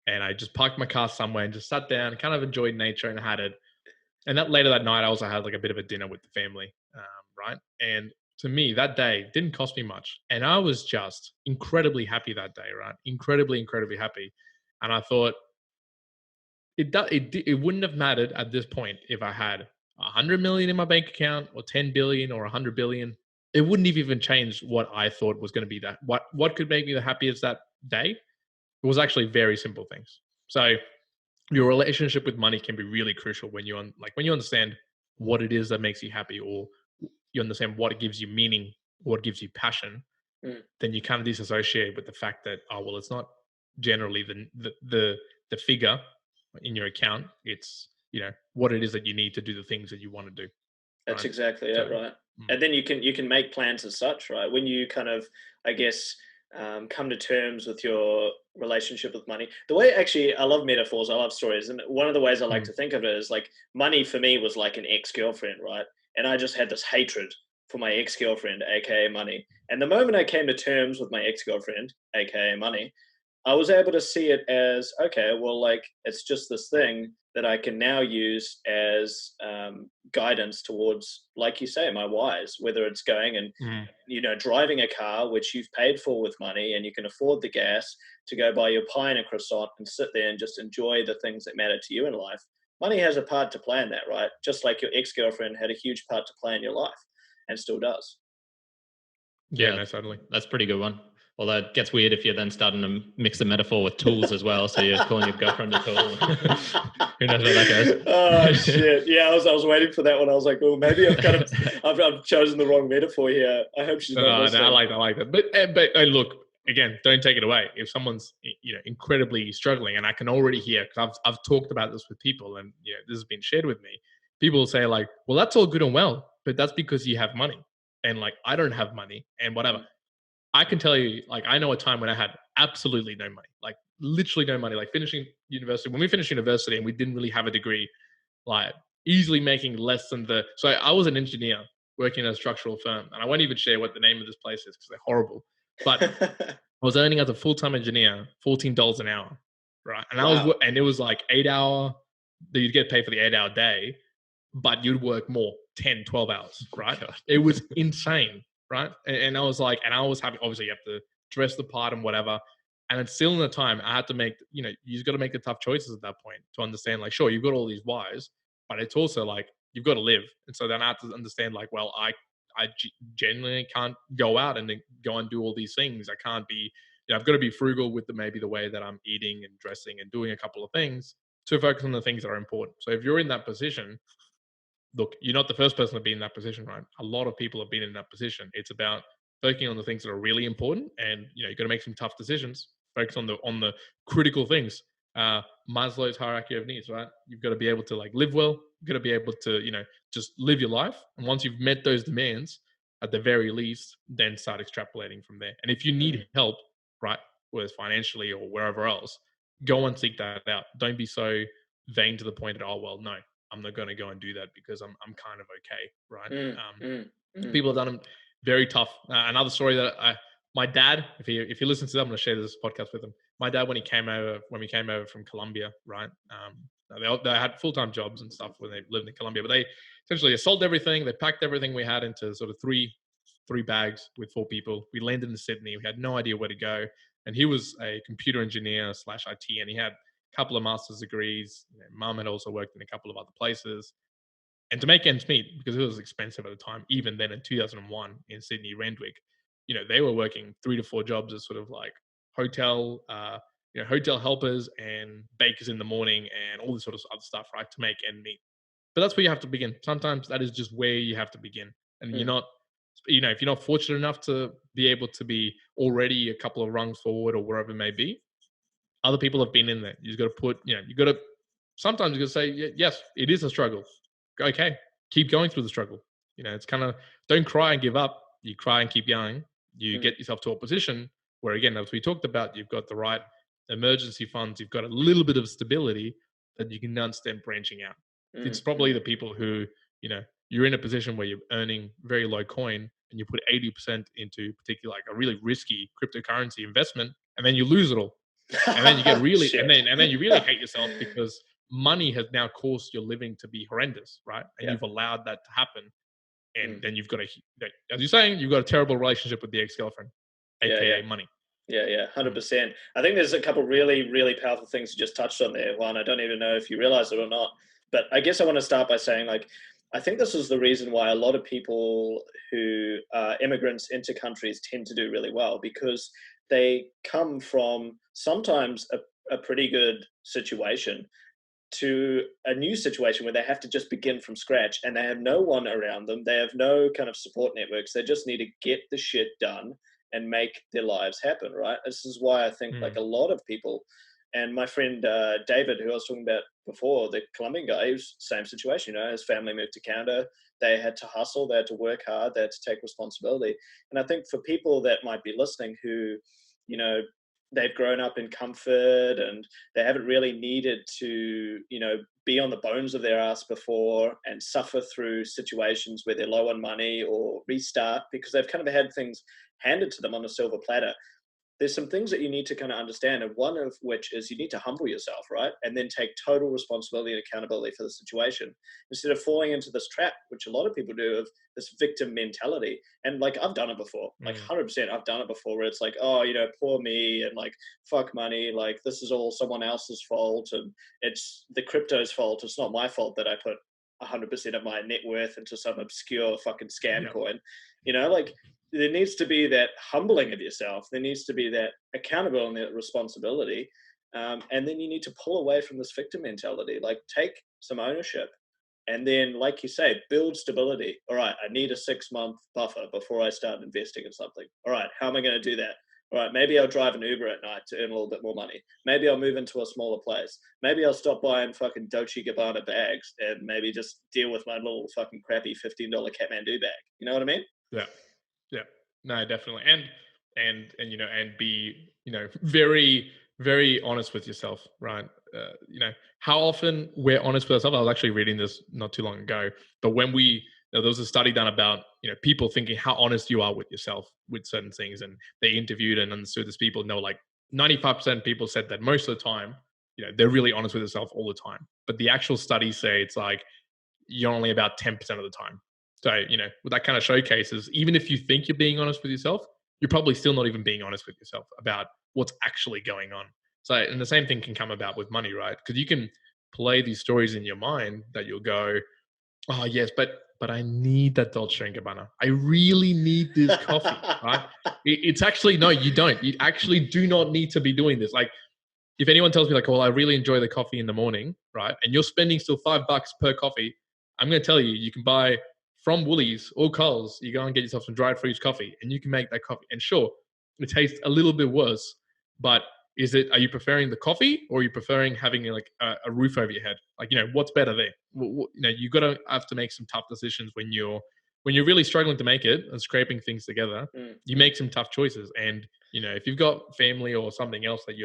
And I just parked my car somewhere and just sat down and kind of enjoyed nature and had it. And that later that night, I also had like a bit of a dinner with the family, right? And to me, that day didn't cost me much. And I was just incredibly happy that day, right? Incredibly, incredibly happy. And I thought it wouldn't have mattered at this point if I had 100 million in my bank account or 10 billion or 100 billion. It wouldn't have even changed what I thought was going to be that. What could make me the happiest that day? It was actually very simple things. So your relationship with money can be really crucial when you understand what it is that makes you happy, or you understand what gives you meaning, what gives you passion. Then you kind of disassociate with the fact that, oh, well, it's not generally the figure in your account. It's, what it is that you need to do the things that you want to do. That's Right? exactly it, right? And then you can make plans as such, right? When you kind of, I guess, come to terms with your relationship with money. The way, actually, I love metaphors, I love stories, and one of the ways I like to think of it is like money for me was like an ex-girlfriend, right? And I just had this hatred for my ex-girlfriend, aka money. And the moment I came to terms with my ex-girlfriend, aka money, I was able to see it as, okay, well, like it's just this thing that I can now use as guidance towards, like you say, my whys, whether it's going and, driving a car, which you've paid for with money and you can afford the gas to go buy your pie and a croissant and sit there and just enjoy the things that matter to you in life. Money has a part to play in that, right? Just like your ex-girlfriend had a huge part to play in your life and still does. Yeah, no, certainly. That's a pretty good one. Although it gets weird if you're then starting to mix the metaphor with tools as well. So you're calling your girlfriend a tool. Who knows where that goes? Oh shit! Yeah, I was waiting for that one. I was like, well, maybe I've chosen the wrong metaphor here. I hope she's not listening. No, I like that. But look, again, don't take it away. If someone's incredibly struggling, and I can already hear, because I've talked about this with people, and this has been shared with me. People say like, well, that's all good and well, but that's because you have money, and like I don't have money, and whatever. I can tell you, like, I know a time when I had absolutely no money, like literally no money, like finishing university. When we finished university and we didn't really have a degree, like easily making less than so I was an engineer working in a structural firm, and I won't even share what the name of this place is because they're horrible. But I was earning as a full-time engineer, $14 an hour, right? And and it was like 8-hour, that you'd get paid for the 8-hour day, but you'd work more, 10, 12 hours, right? It was insane. Right. And I was like, and I was having, obviously you have to dress the part and whatever. And it's still in the time I had to make, you've got to make the tough choices at that point to understand, like, sure, you've got all these whys, but it's also like, you've got to live. And so then I have to understand, like, well, I genuinely can't go out and go and do all these things. I can't be, I've got to be frugal with maybe the way that I'm eating and dressing and doing a couple of things to focus on the things that are important. So if you're in that position, look, you're not the first person to be in that position, right? A lot of people have been in that position. It's about focusing on the things that are really important, and you've got to make some tough decisions. Focus on the critical things. Maslow's hierarchy of needs, right? You've got to be able to like live well. You've got to be able to just live your life. And once you've met those demands, at the very least, then start extrapolating from there. And if you need help, right, whether it's financially or wherever else, go and seek that out. Don't be so vain to the point that, oh well, no, I'm not going to go and do that because I'm kind of okay, right? People have done them very tough. Another story that my dad, if he listens to that, I'm going to share this podcast with him. My dad, when we came over from Colombia, right? They had full-time jobs and stuff when they lived in Colombia, but they essentially sold everything. They packed everything we had into sort of three bags with 4 people. We landed in Sydney. We had no idea where to go, and he was a computer engineer / IT, and he had couple of master's degrees. Mum had also worked in a couple of other places, and to make ends meet, because it was expensive at the time, even then in 2001 in Sydney, Randwick, they were working 3 to 4 jobs as sort of like hotel, hotel helpers and bakers in the morning and all this sort of other stuff, right, to make end meet. But that's where you have to begin. Sometimes that is just where you have to begin, and you're not, if you're not fortunate enough to be able to be already a couple of rungs forward or wherever it may be, other people have been in there. You just got to put, sometimes you got to say, yes, it is a struggle. Okay, keep going through the struggle. It's kind of, don't cry and give up. You cry and keep going. You get yourself to a position where, again, as we talked about, you've got the right emergency funds. You've got a little bit of stability that you can then start branching out. It's probably the people who, you're in a position where you're earning very low coin and you put 80% into particularly like a really risky cryptocurrency investment, and then you lose it all. And then you get really, and then you really hate yourself because money has now caused your living to be horrendous, right? And you've allowed that to happen. And then you've got as you're saying, you've got a terrible relationship with the ex-girlfriend, aka money. Yeah, 100%. I think there's a couple really, really powerful things you just touched on there, Juan. I don't even know if you realize it or not, but I guess I want to start by saying, like, I think this is the reason why a lot of people who are immigrants into countries tend to do really well, because they come from sometimes a pretty good situation to a new situation where they have to just begin from scratch, and they have no one around them. They have no kind of support networks. They just need to get the shit done and make their lives happen, right? This is why I think like a lot of people, and my friend David, who I was talking about before, the Colombian guy, he was same situation. You know, his family moved to Canada. They had to hustle. They had to work hard. They had to take responsibility. And I think for people that might be listening who, you know, they've grown up in comfort and they haven't really needed to, you know, be on the bones of their ass before and suffer through situations where they're low on money or restart because they've kind of had things handed to them on a silver platter. There's some things that you need to kind of understand, and one of which is you need to humble yourself, right? And then take total responsibility and accountability for the situation instead of falling into this trap, which a lot of people do, of this victim mentality. And like, I've done it before, like 100%, I've done it before, where it's like, oh, you know, poor me, and like, fuck money, like this is all someone else's fault, and it's the crypto's fault. It's not my fault that I put 100% of my net worth into some obscure fucking scam coin, you know, like, there needs to be that humbling of yourself. There needs to be that accountability and that responsibility. And then you need to pull away from this victim mentality, like take some ownership. And then, like you say, build stability. All right, I need a 6-month buffer before I start investing in something. All right, how am I going to do that? All right, maybe I'll drive an Uber at night to earn a little bit more money. Maybe I'll move into a smaller place. Maybe I'll stop buying fucking Dolce & Gabbana bags and maybe just deal with my little fucking crappy $15 Kathmandu bag. You know what I mean? Yeah. Yeah, no, definitely. And you know, and be, you know, very, very honest with yourself, right? You know, how often we're honest with ourselves. I was actually reading this not too long ago, but when there was a study done about, you know, people thinking how honest you are with yourself with certain things, and they interviewed and understood these people, and they were like 95% of people said that most of the time, you know, they're really honest with themselves all the time. But the actual studies say it's like you're only about 10% of the time. So, you know, what that kind of showcases, even if you think you're being honest with yourself, you're probably still not even being honest with yourself about what's actually going on. So, and the same thing can come about with money, right? Because you can play these stories in your mind that you'll go, oh yes, but I need that Dolce & Gabbana. I really need this coffee, right? It's actually, no, you don't. You actually do not need to be doing this. Like, if anyone tells me like, well, I really enjoy the coffee in the morning, right? And you're spending still $5 per coffee, I'm going to tell you, you can buy from Woolies or Coles, you go and get yourself some dried fruits coffee, and you can make that coffee. And sure, it tastes a little bit worse, but are you preferring the coffee, or are you preferring having like a roof over your head? Like, you know, what's better there? You know, you have to make some tough decisions when you're really struggling to make it and scraping things together. You make some tough choices, and you know, if you've got family or something else that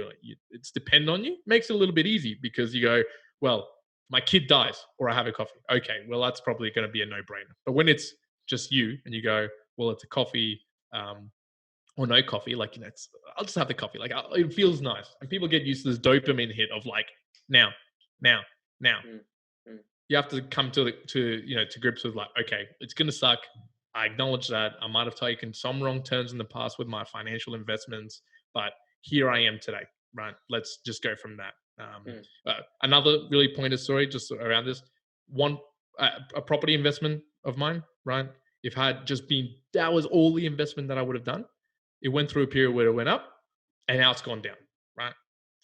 it's depend on you, makes it a little bit easy, because you go, well, my kid dies or I have a coffee. Okay, well, that's probably going to be a no-brainer. But when it's just you and you go, well, it's a coffee or no coffee, like, you know, I'll just have the coffee. Like, it feels nice. And people get used to this dopamine hit of like, now. You have to come to grips with like, okay, it's going to suck. I acknowledge that. I might have taken some wrong turns in the past with my financial investments, but here I am today, right? Let's just go from that. Another really pointed story just around this one, a property investment of mine, right? If I had just been, that was all the investment that I would have done. It went through a period where it went up, and now it's gone down, right?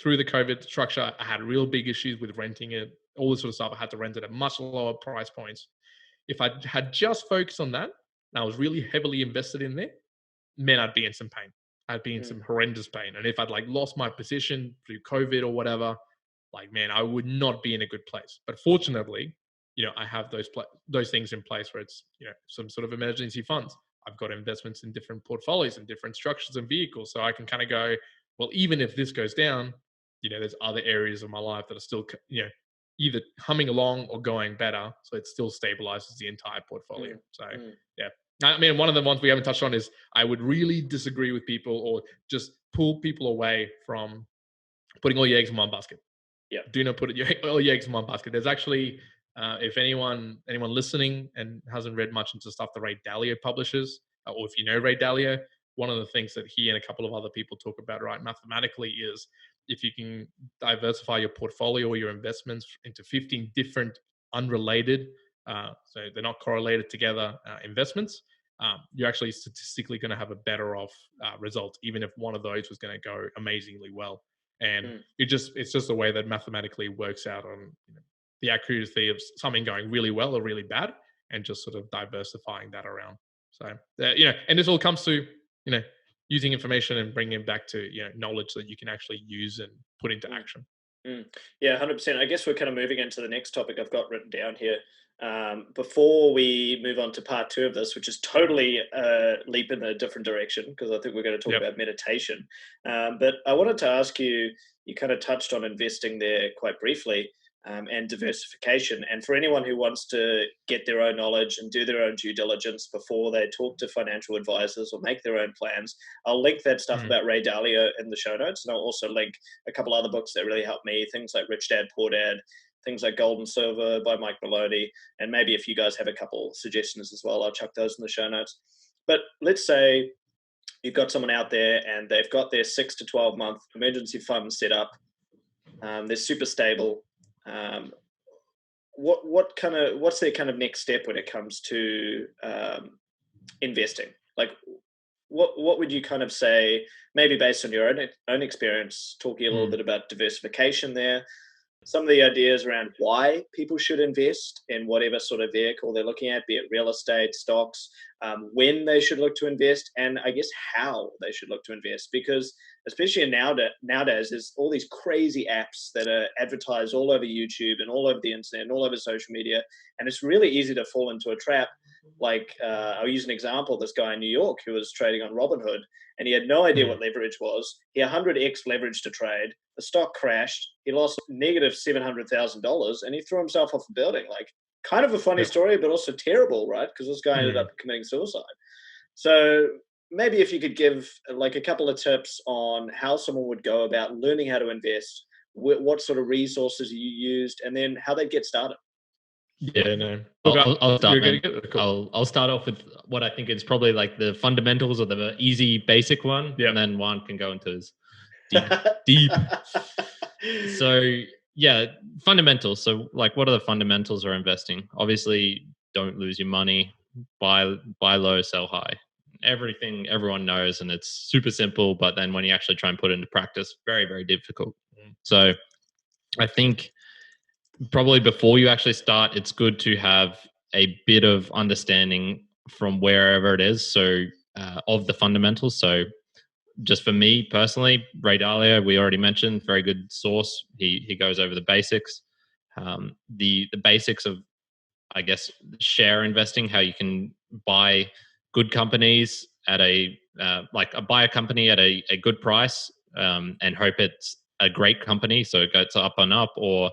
Through the COVID structure, I had real big issues with renting it, all this sort of stuff. I had to rent it at much lower price points. If I had just focused on that, and I was really heavily invested in there, man, I'd be in some pain. I'd be in some horrendous pain. And if I'd like lost my position through COVID or whatever, like, man, I would not be in a good place. But fortunately, you know, I have those things in place where it's, you know, some sort of emergency funds. I've got investments in different portfolios and different structures and vehicles. So I can kind of go, well, even if this goes down, you know, there's other areas of my life that are still, you know, either humming along or going better. So it still stabilizes the entire portfolio. So, yeah. I mean, one of the ones we haven't touched on is I would really disagree with people, or just pull people away from putting all your eggs in one basket. Yeah. Do not put all your eggs in one basket. There's actually, if anyone listening and hasn't read much into stuff that Ray Dalio publishes, or if you know Ray Dalio, one of the things that he and a couple of other people talk about, right, mathematically, is if you can diversify your portfolio or your investments into 15 different unrelated, so they're not correlated together, investments, you're actually statistically going to have a better off result, even if one of those was going to go amazingly well. And it's just a way that mathematically works out on, you know, the accuracy of something going really well or really bad, and just sort of diversifying that around. So, you know, and this all comes to, you know, using information and bringing it back to knowledge that you can actually use and put into action. Yeah, 100%. I guess we're kind of moving into the next topic I've got written down here. Before we move on to part 2 of this, which is totally a leap in a different direction, because I think we're going to talk about meditation. But I wanted to ask you, you kind of touched on investing there quite briefly, and diversification. And for anyone who wants to get their own knowledge and do their own due diligence before they talk to financial advisors or make their own plans, I'll link that stuff about Ray Dalio in the show notes. And I'll also link a couple other books that really helped me, things like Rich Dad, Poor Dad, things like Gold and Silver by Mike Maloney. And maybe if you guys have a couple suggestions as well, I'll chuck those in the show notes. But let's say you've got someone out there and they've got their 6 to 12 month emergency fund set up. They're super stable. What's their kind of next step when it comes to investing? Like, what would you kind of say, maybe based on your own experience, talking a little bit about diversification there, some of the ideas around why people should invest in whatever sort of vehicle they're looking at, be it real estate, stocks, when they should look to invest, and I guess how they should look to invest. Because especially nowadays, there's all these crazy apps that are advertised all over YouTube and all over the internet and all over social media, and it's really easy to fall into a trap. Like, I'll use an example, this guy in New York who was trading on Robinhood, and he had no idea what leverage was. He had 100x leverage to trade. The stock crashed. He lost negative $700,000, and he threw himself off a building. Like, kind of a funny story, but also terrible, right? Because this guy ended up committing suicide. So maybe if you could give like a couple of tips on how someone would go about learning how to invest, what sort of resources you used, and then how they'd get started. Yeah, no. I'll start. I'll start off with what I think is probably like the fundamentals or the easy, basic one, and then Juan can go into his deep. So yeah, fundamentals. So like, what are the fundamentals of investing? Obviously, don't lose your money. Buy low, sell high. Everything everyone knows, and it's super simple. But then when you actually try and put it into practice, very, very difficult. So I think probably before you actually start, it's good to have a bit of understanding from wherever it is. So of the fundamentals. So just for me personally, Ray Dalio, we already mentioned, very good source. He goes over the basics. The basics of, I guess, share investing, how you can buy good companies at buy a company at a good price, and hope it's a great company, so it goes up and up, or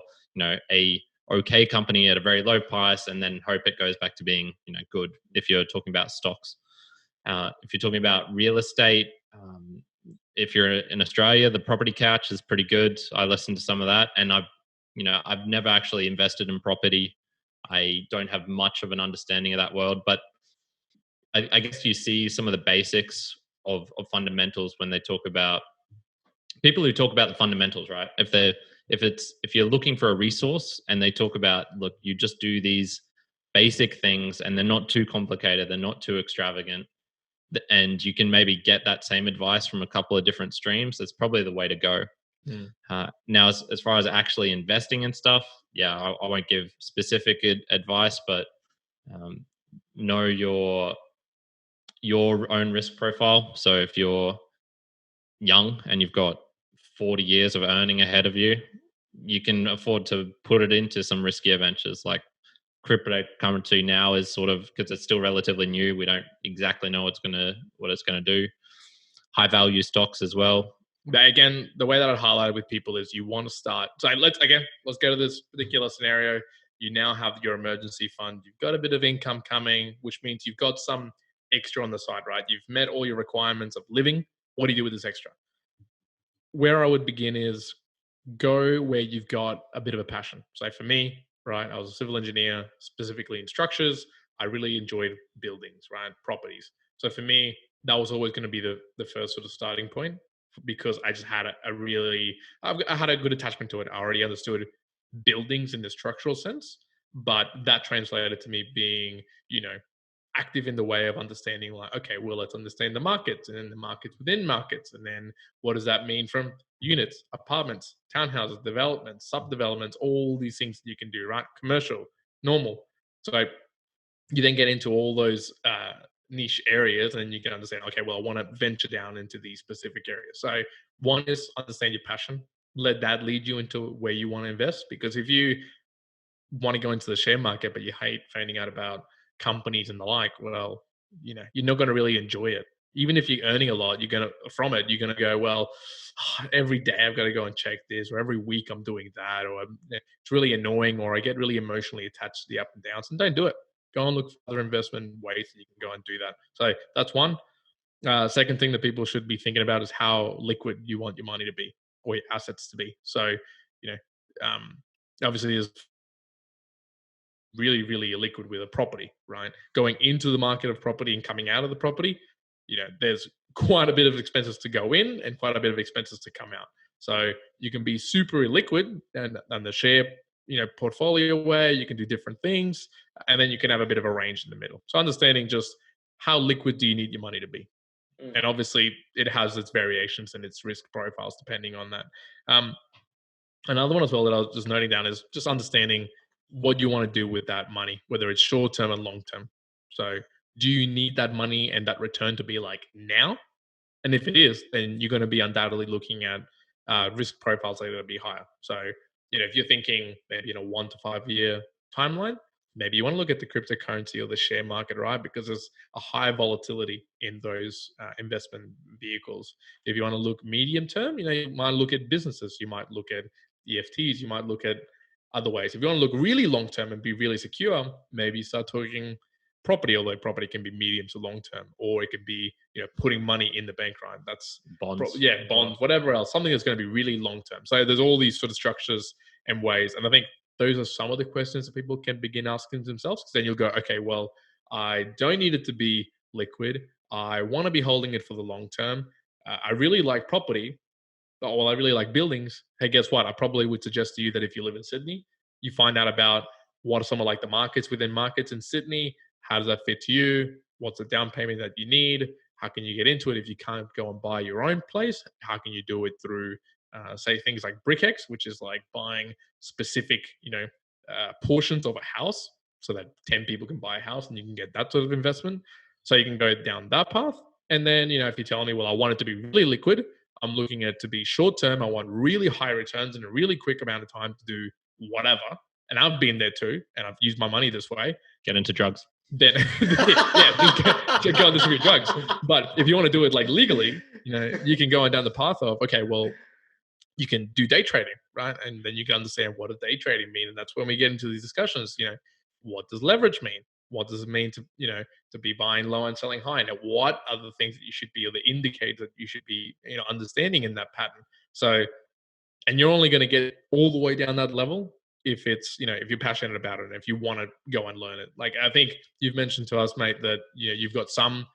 a okay company at a very low price, and then hope it goes back to being good. If you're talking about stocks, if you're talking about real estate, if you're in Australia, the Property Couch is pretty good. I listened to some of that, and I've never actually invested in property. I don't have much of an understanding of that world, but I guess you see some of the basics of fundamentals when they talk about people who talk about the fundamentals, right? If you're looking for a resource and they talk about, look, you just do these basic things and they're not too complicated, they're not too extravagant, and you can maybe get that same advice from a couple of different streams, that's probably the way to go. Now, as far as actually investing in stuff, I won't give specific advice, but know your own risk profile. So if you're young and you've got 40 years of earning ahead of you, you can afford to put it into some riskier ventures. Like cryptocurrency now is sort of, because it's still relatively new, we don't exactly know what it's gonna do. High value stocks as well. But again, the way that I'd highlight with people is you want to start. So let's go to this particular scenario. You now have your emergency fund. You've got a bit of income coming, which means you've got some extra on the side, right? You've met all your requirements of living. What do you do with this extra? Where I would begin is go where you've got a bit of a passion. So for me, right, I was a civil engineer, specifically in structures. I really enjoyed buildings, right, properties. So for me, that was always going to be the first sort of starting point, because I just had I had a good attachment to it. I already understood buildings in the structural sense, but that translated to me being, active in the way of understanding, like, okay, well, let's understand the markets, and then the markets within markets. And then what does that mean from units, apartments, townhouses, developments, subdevelopments, all these things that you can do, right? Commercial, normal. So you then get into all those niche areas, and you can understand, okay, well, I want to venture down into these specific areas. So one is understand your passion. Let that lead you into where you want to invest. Because if you want to go into the share market, but you hate finding out about companies and the like, well, you're not going to really enjoy it. Even if you're earning a lot, you're going to go, well, every day I've got to go and check this, or every week I'm doing that, or it's really annoying, or I get really emotionally attached to the up and downs, and don't do it. Go and look for other investment ways that you can go and do that. So that's one. Second thing that people should be thinking about is how liquid you want your money to be, or your assets to be. So, obviously there's really, really illiquid with a property, right? Going into the market of property and coming out of the property, there's quite a bit of expenses to go in and quite a bit of expenses to come out. So you can be super illiquid and the share, portfolio way, you can do different things, and then you can have a bit of a range in the middle. So understanding just how liquid do you need your money to be? And obviously it has its variations and its risk profiles depending on that. Another one as well that I was just noting down is just understanding what you want to do with that money, whether it's short term and long term. So do you need that money and that return to be like now? And if it is, then you're going to be undoubtedly looking at risk profiles that are going to be higher. So, if you're thinking maybe in a 1 to 5 year timeline, maybe you want to look at the cryptocurrency or the share market, right? Because there's a high volatility in those investment vehicles. If you want to look medium term, you might look at businesses, you might look at EFTs, you might look at other ways. If you want to look really long term and be really secure, maybe start talking property, although property can be medium to long term, or it could be putting money in the bank, right? That's bonds, bonds, whatever else, something that's going to be really long term. So there's all these sort of structures and ways, and I think those are some of the questions that people can begin asking themselves. Because then you'll go, okay, well, I don't need it to be liquid. I want to be holding it for the long term. I really like property. Well, I really like buildings. Hey, guess what? I probably would suggest to you that if you live in Sydney, you find out about what are some of like the markets within markets in Sydney. How does that fit to you? What's the down payment that you need? How can you get into it if you can't go and buy your own place? How can you do it through, say, things like BrickX, which is like buying specific, portions of a house so that 10 people can buy a house and you can get that sort of investment. So you can go down that path. And then, if you tell me, well, I want it to be really liquid, I'm looking at it to be short term. I want really high returns in a really quick amount of time to do whatever. And I've been there too. And I've used my money this way. Get into drugs. Then, just go on this with drugs. But if you want to do it like legally, you can go on down the path of, okay, well, you can do day trading, right? And then you can understand what does day trading mean. And that's when we get into these discussions, what does leverage mean? What does it mean to, to be buying low and selling high? Now, what are the things that you should be, or the indicators that you should be, understanding in that pattern? So, and you're only going to get all the way down that level if it's, if you're passionate about it and if you want to go and learn it. Like, I think you've mentioned to us, mate, that, you've got some,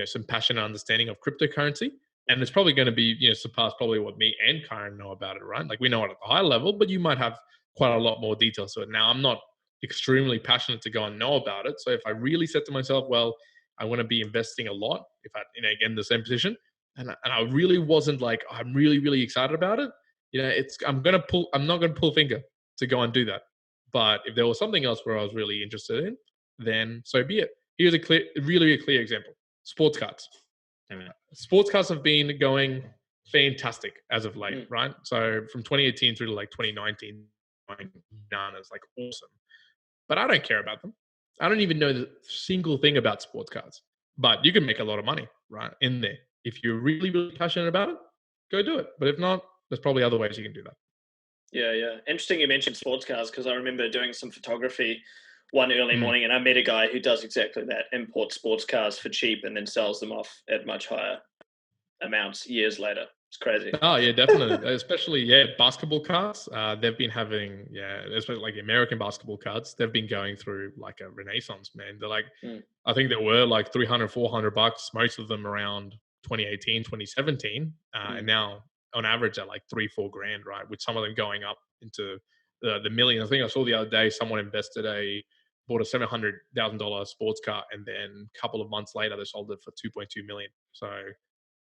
some passion and understanding of cryptocurrency. And it's probably going to be, surpass probably what me and Kyrin know about it, right? Like, we know it at the high level, but you might have quite a lot more details to it. Now, I'm not extremely passionate to go and know about it. So if I really said to myself, well, I want to be investing a lot, if I, again, the same position, and I really wasn't like, I'm really, really excited about it, I'm not going to pull finger to go and do that. But if there was something else where I was really interested in, then so be it. Here's a really clear example. Sports cards. Sports cards have been going fantastic as of late, right? So from 2018 through to like 2019, bananas, like awesome. But I don't care about them. I don't even know the single thing about sports cards. But you can make a lot of money, right, in there. If you're really, really passionate about it, go do it. But if not, there's probably other ways you can do that. Yeah. Interesting you mentioned sports cars, because I remember doing some photography one early morning and I met a guy who does exactly that, imports sports cars for cheap and then sells them off at much higher amounts years later. It's crazy. Oh, yeah, definitely. Especially, basketball cards. They've been having, especially like the American basketball cards, they've been going through like a renaissance, man. They're like, I think there were like $300, $400, most of them around 2018, 2017. And now on average at like $3-4 grand, right? With some of them going up into the million. I think I saw the other day someone bought a $700,000 sports car, and then a couple of months later they sold it for 2.2 million. So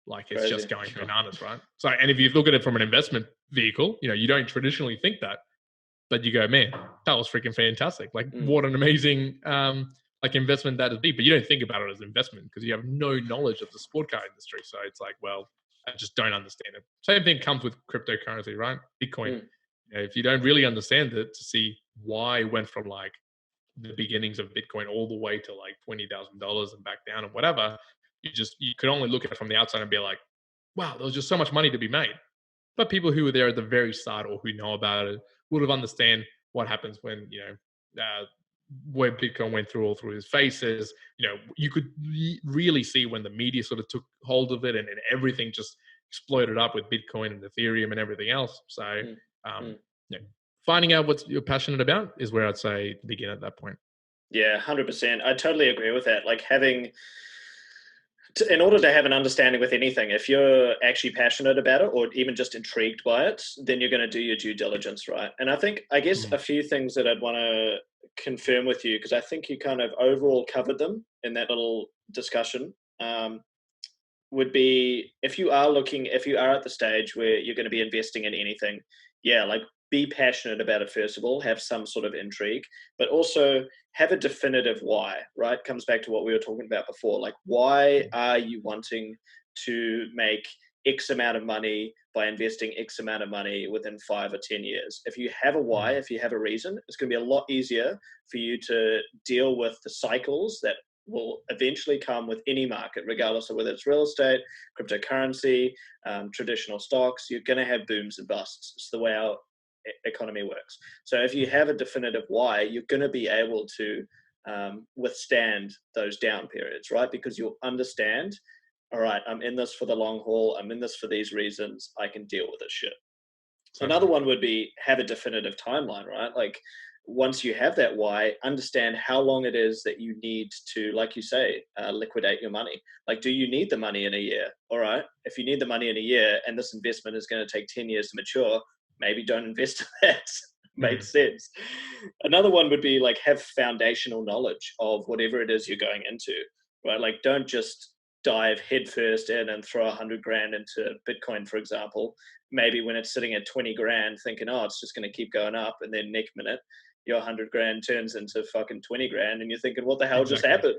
like, it's just going bananas, right? So, and if you look at it from an investment vehicle, you don't traditionally think that, but you go, man, that was freaking fantastic. Like, what an amazing like investment that is deep, but you don't think about it as investment because you have no knowledge of the sport car industry. So it's like, well, I just don't understand it. Same thing comes with cryptocurrency, right? Bitcoin. If you don't really understand it to see why it went from like the beginnings of Bitcoin all the way to like $20,000 and back down and whatever, you could only look at it from the outside and be like, wow, there was just so much money to be made. But people who were there at the very start or who know about it would have understand what happens when, where Bitcoin went through all through his phases. You could really see when the media sort of took hold of it and everything just exploded up with Bitcoin and Ethereum and everything else. So finding out what you're passionate about is where I'd say begin at that point. Yeah, 100%. I totally agree with that. Like in order to have an understanding with anything, if you're actually passionate about it or even just intrigued by it, then you're going to do your due diligence, right? And I guess a few things that I'd want to confirm with you, because I think you kind of overall covered them in that little discussion, would be if you are at the stage where you're going to be investing in anything, like be passionate about it first of all, have some sort of intrigue, but also have a definitive why, right? Comes back to what we were talking about before. Like, why are you wanting to make X amount of money by investing X amount of money within 5 or 10 years? If you have a why, if you have a reason, it's going to be a lot easier for you to deal with the cycles that will eventually come with any market, regardless of whether it's real estate, cryptocurrency, traditional stocks. You're going to have booms and busts. It's the way our economy works. So if you have a definitive why, you're going to be able to withstand those down periods, right? Because you'll understand, all right, I'm in this for the long haul. I'm in this for these reasons. I can deal with this shit. Okay. Another one would be have a definitive timeline, right? Like once you have that why, understand how long it is that you need to, like you say, liquidate your money. Like, do you need the money in a year? All right. If you need the money in a year and this investment is going to take 10 years to mature, maybe don't invest in that. Makes sense. Another one would be like have foundational knowledge of whatever it is you're going into, right? Like don't just dive headfirst in and throw 100 grand into Bitcoin, for example, maybe when it's sitting at 20 grand thinking, oh, it's just going to keep going up. And then next minute, your 100 grand turns into fucking 20 grand and you're thinking, what the hell just happened?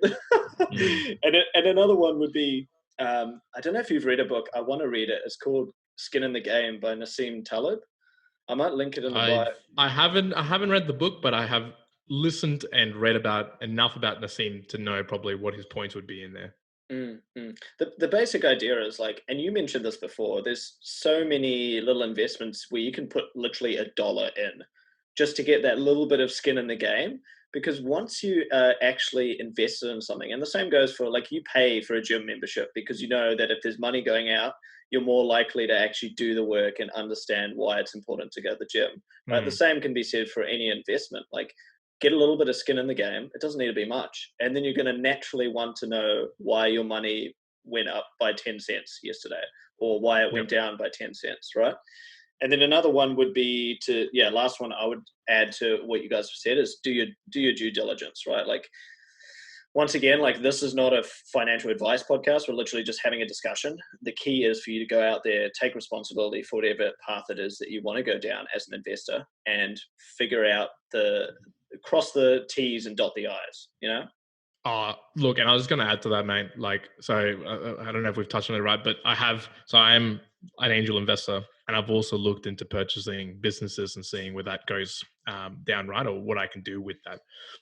And another one would be, I don't know if you've read a book. I want to read it. It's called Skin in the Game by Nassim Taleb. I might link it in the bio. I haven't read the book, but I have listened and read about enough about Nassim to know probably what his points would be in there. The basic idea is like, and you mentioned this before, there's so many little investments where you can put literally $1 in just to get that little bit of skin in the game. Because once you actually invested in something, and the same goes for like you pay for a gym membership because you know that if there's money going out, you're more likely to actually do the work and understand why it's important to go to the gym. Right? The same can be said for any investment. Like get a little bit of skin in the game. It doesn't need to be much. And then you're going to naturally want to know why your money went up by 10 cents yesterday or why it went down by 10 cents, right? And then another one would be last one I would add to what you guys have said is do your due diligence, right? Like once again, like this is not a financial advice podcast. We're literally just having a discussion. The key is for you to go out there, take responsibility for whatever path it is that you want to go down as an investor and figure out cross the T's and dot the I's, you know? Look, and I was going to add to that, mate. Like, so I don't know if we've touched on it right, but I am an angel investor and I've also looked into purchasing businesses and seeing where that goes down, right? Or what I can do with that.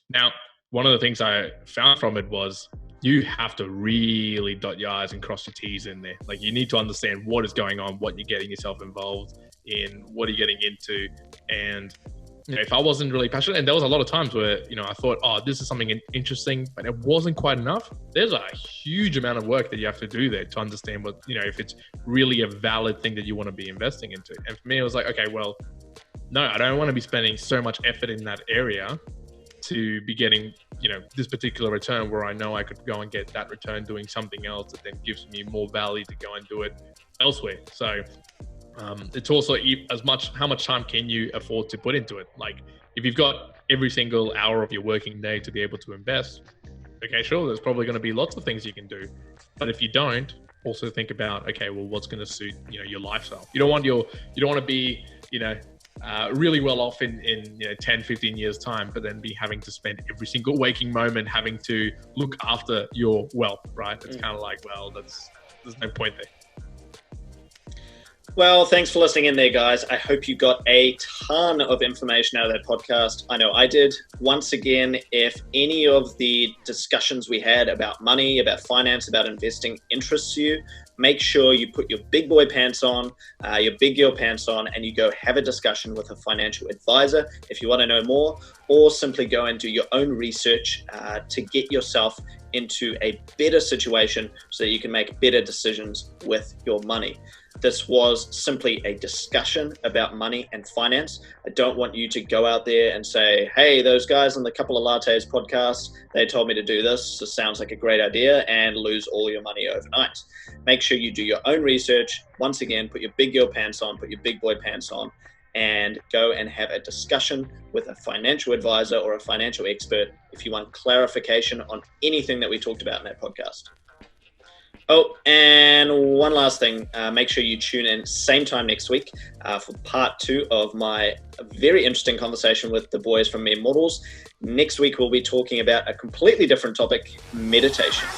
Now, one of the things I found from it was you have to really dot your I's and cross your T's in there. Like you need to understand what is going on, what you're getting yourself involved in, what are you getting into. And if I wasn't really passionate, and there was a lot of times where, I thought, oh, this is something interesting, but it wasn't quite enough. There's a huge amount of work that you have to do there to understand what, if it's really a valid thing that you want to be investing into. And for me, it was like, okay, well, no, I don't want to be spending so much effort in that area to be getting, this particular return where I know I could go and get that return doing something else that then gives me more value to go and do it elsewhere. So it's also how much time can you afford to put into it? Like if you've got every single hour of your working day to be able to invest, okay, sure, there's probably going to be lots of things you can do. But if you don't, also think about, okay, well, what's going to suit, your lifestyle. You don't want to be, really well off in 10, 15 years time, but then be having to spend every single waking moment having to look after your wealth, right? It's kind of like, well, there's no point there. Well, thanks for listening in there, guys. I hope you got a ton of information out of that podcast. I know I did. Once again, if any of the discussions we had about money, about finance, about investing interests you, make sure you put your big boy pants on, your big girl pants on, and you go have a discussion with a financial advisor if you want to know more, or simply go and do your own research to get yourself into a better situation so that you can make better decisions with your money. This was simply a discussion about money and finance. I don't want you to go out there and say, hey, those guys on the Couple of Lattes podcast, they told me to do this. This sounds like a great idea, and lose all your money overnight. Make sure you do your own research. Once again, put your big girl pants on, put your big boy pants on, and go and have a discussion with a financial advisor or a financial expert if you want clarification on anything that we talked about in that podcast. Oh, and one last thing, make sure you tune in same time next week for part 2 of my very interesting conversation with the boys from Mere Mortals. Next week, we'll be talking about a completely different topic, meditation.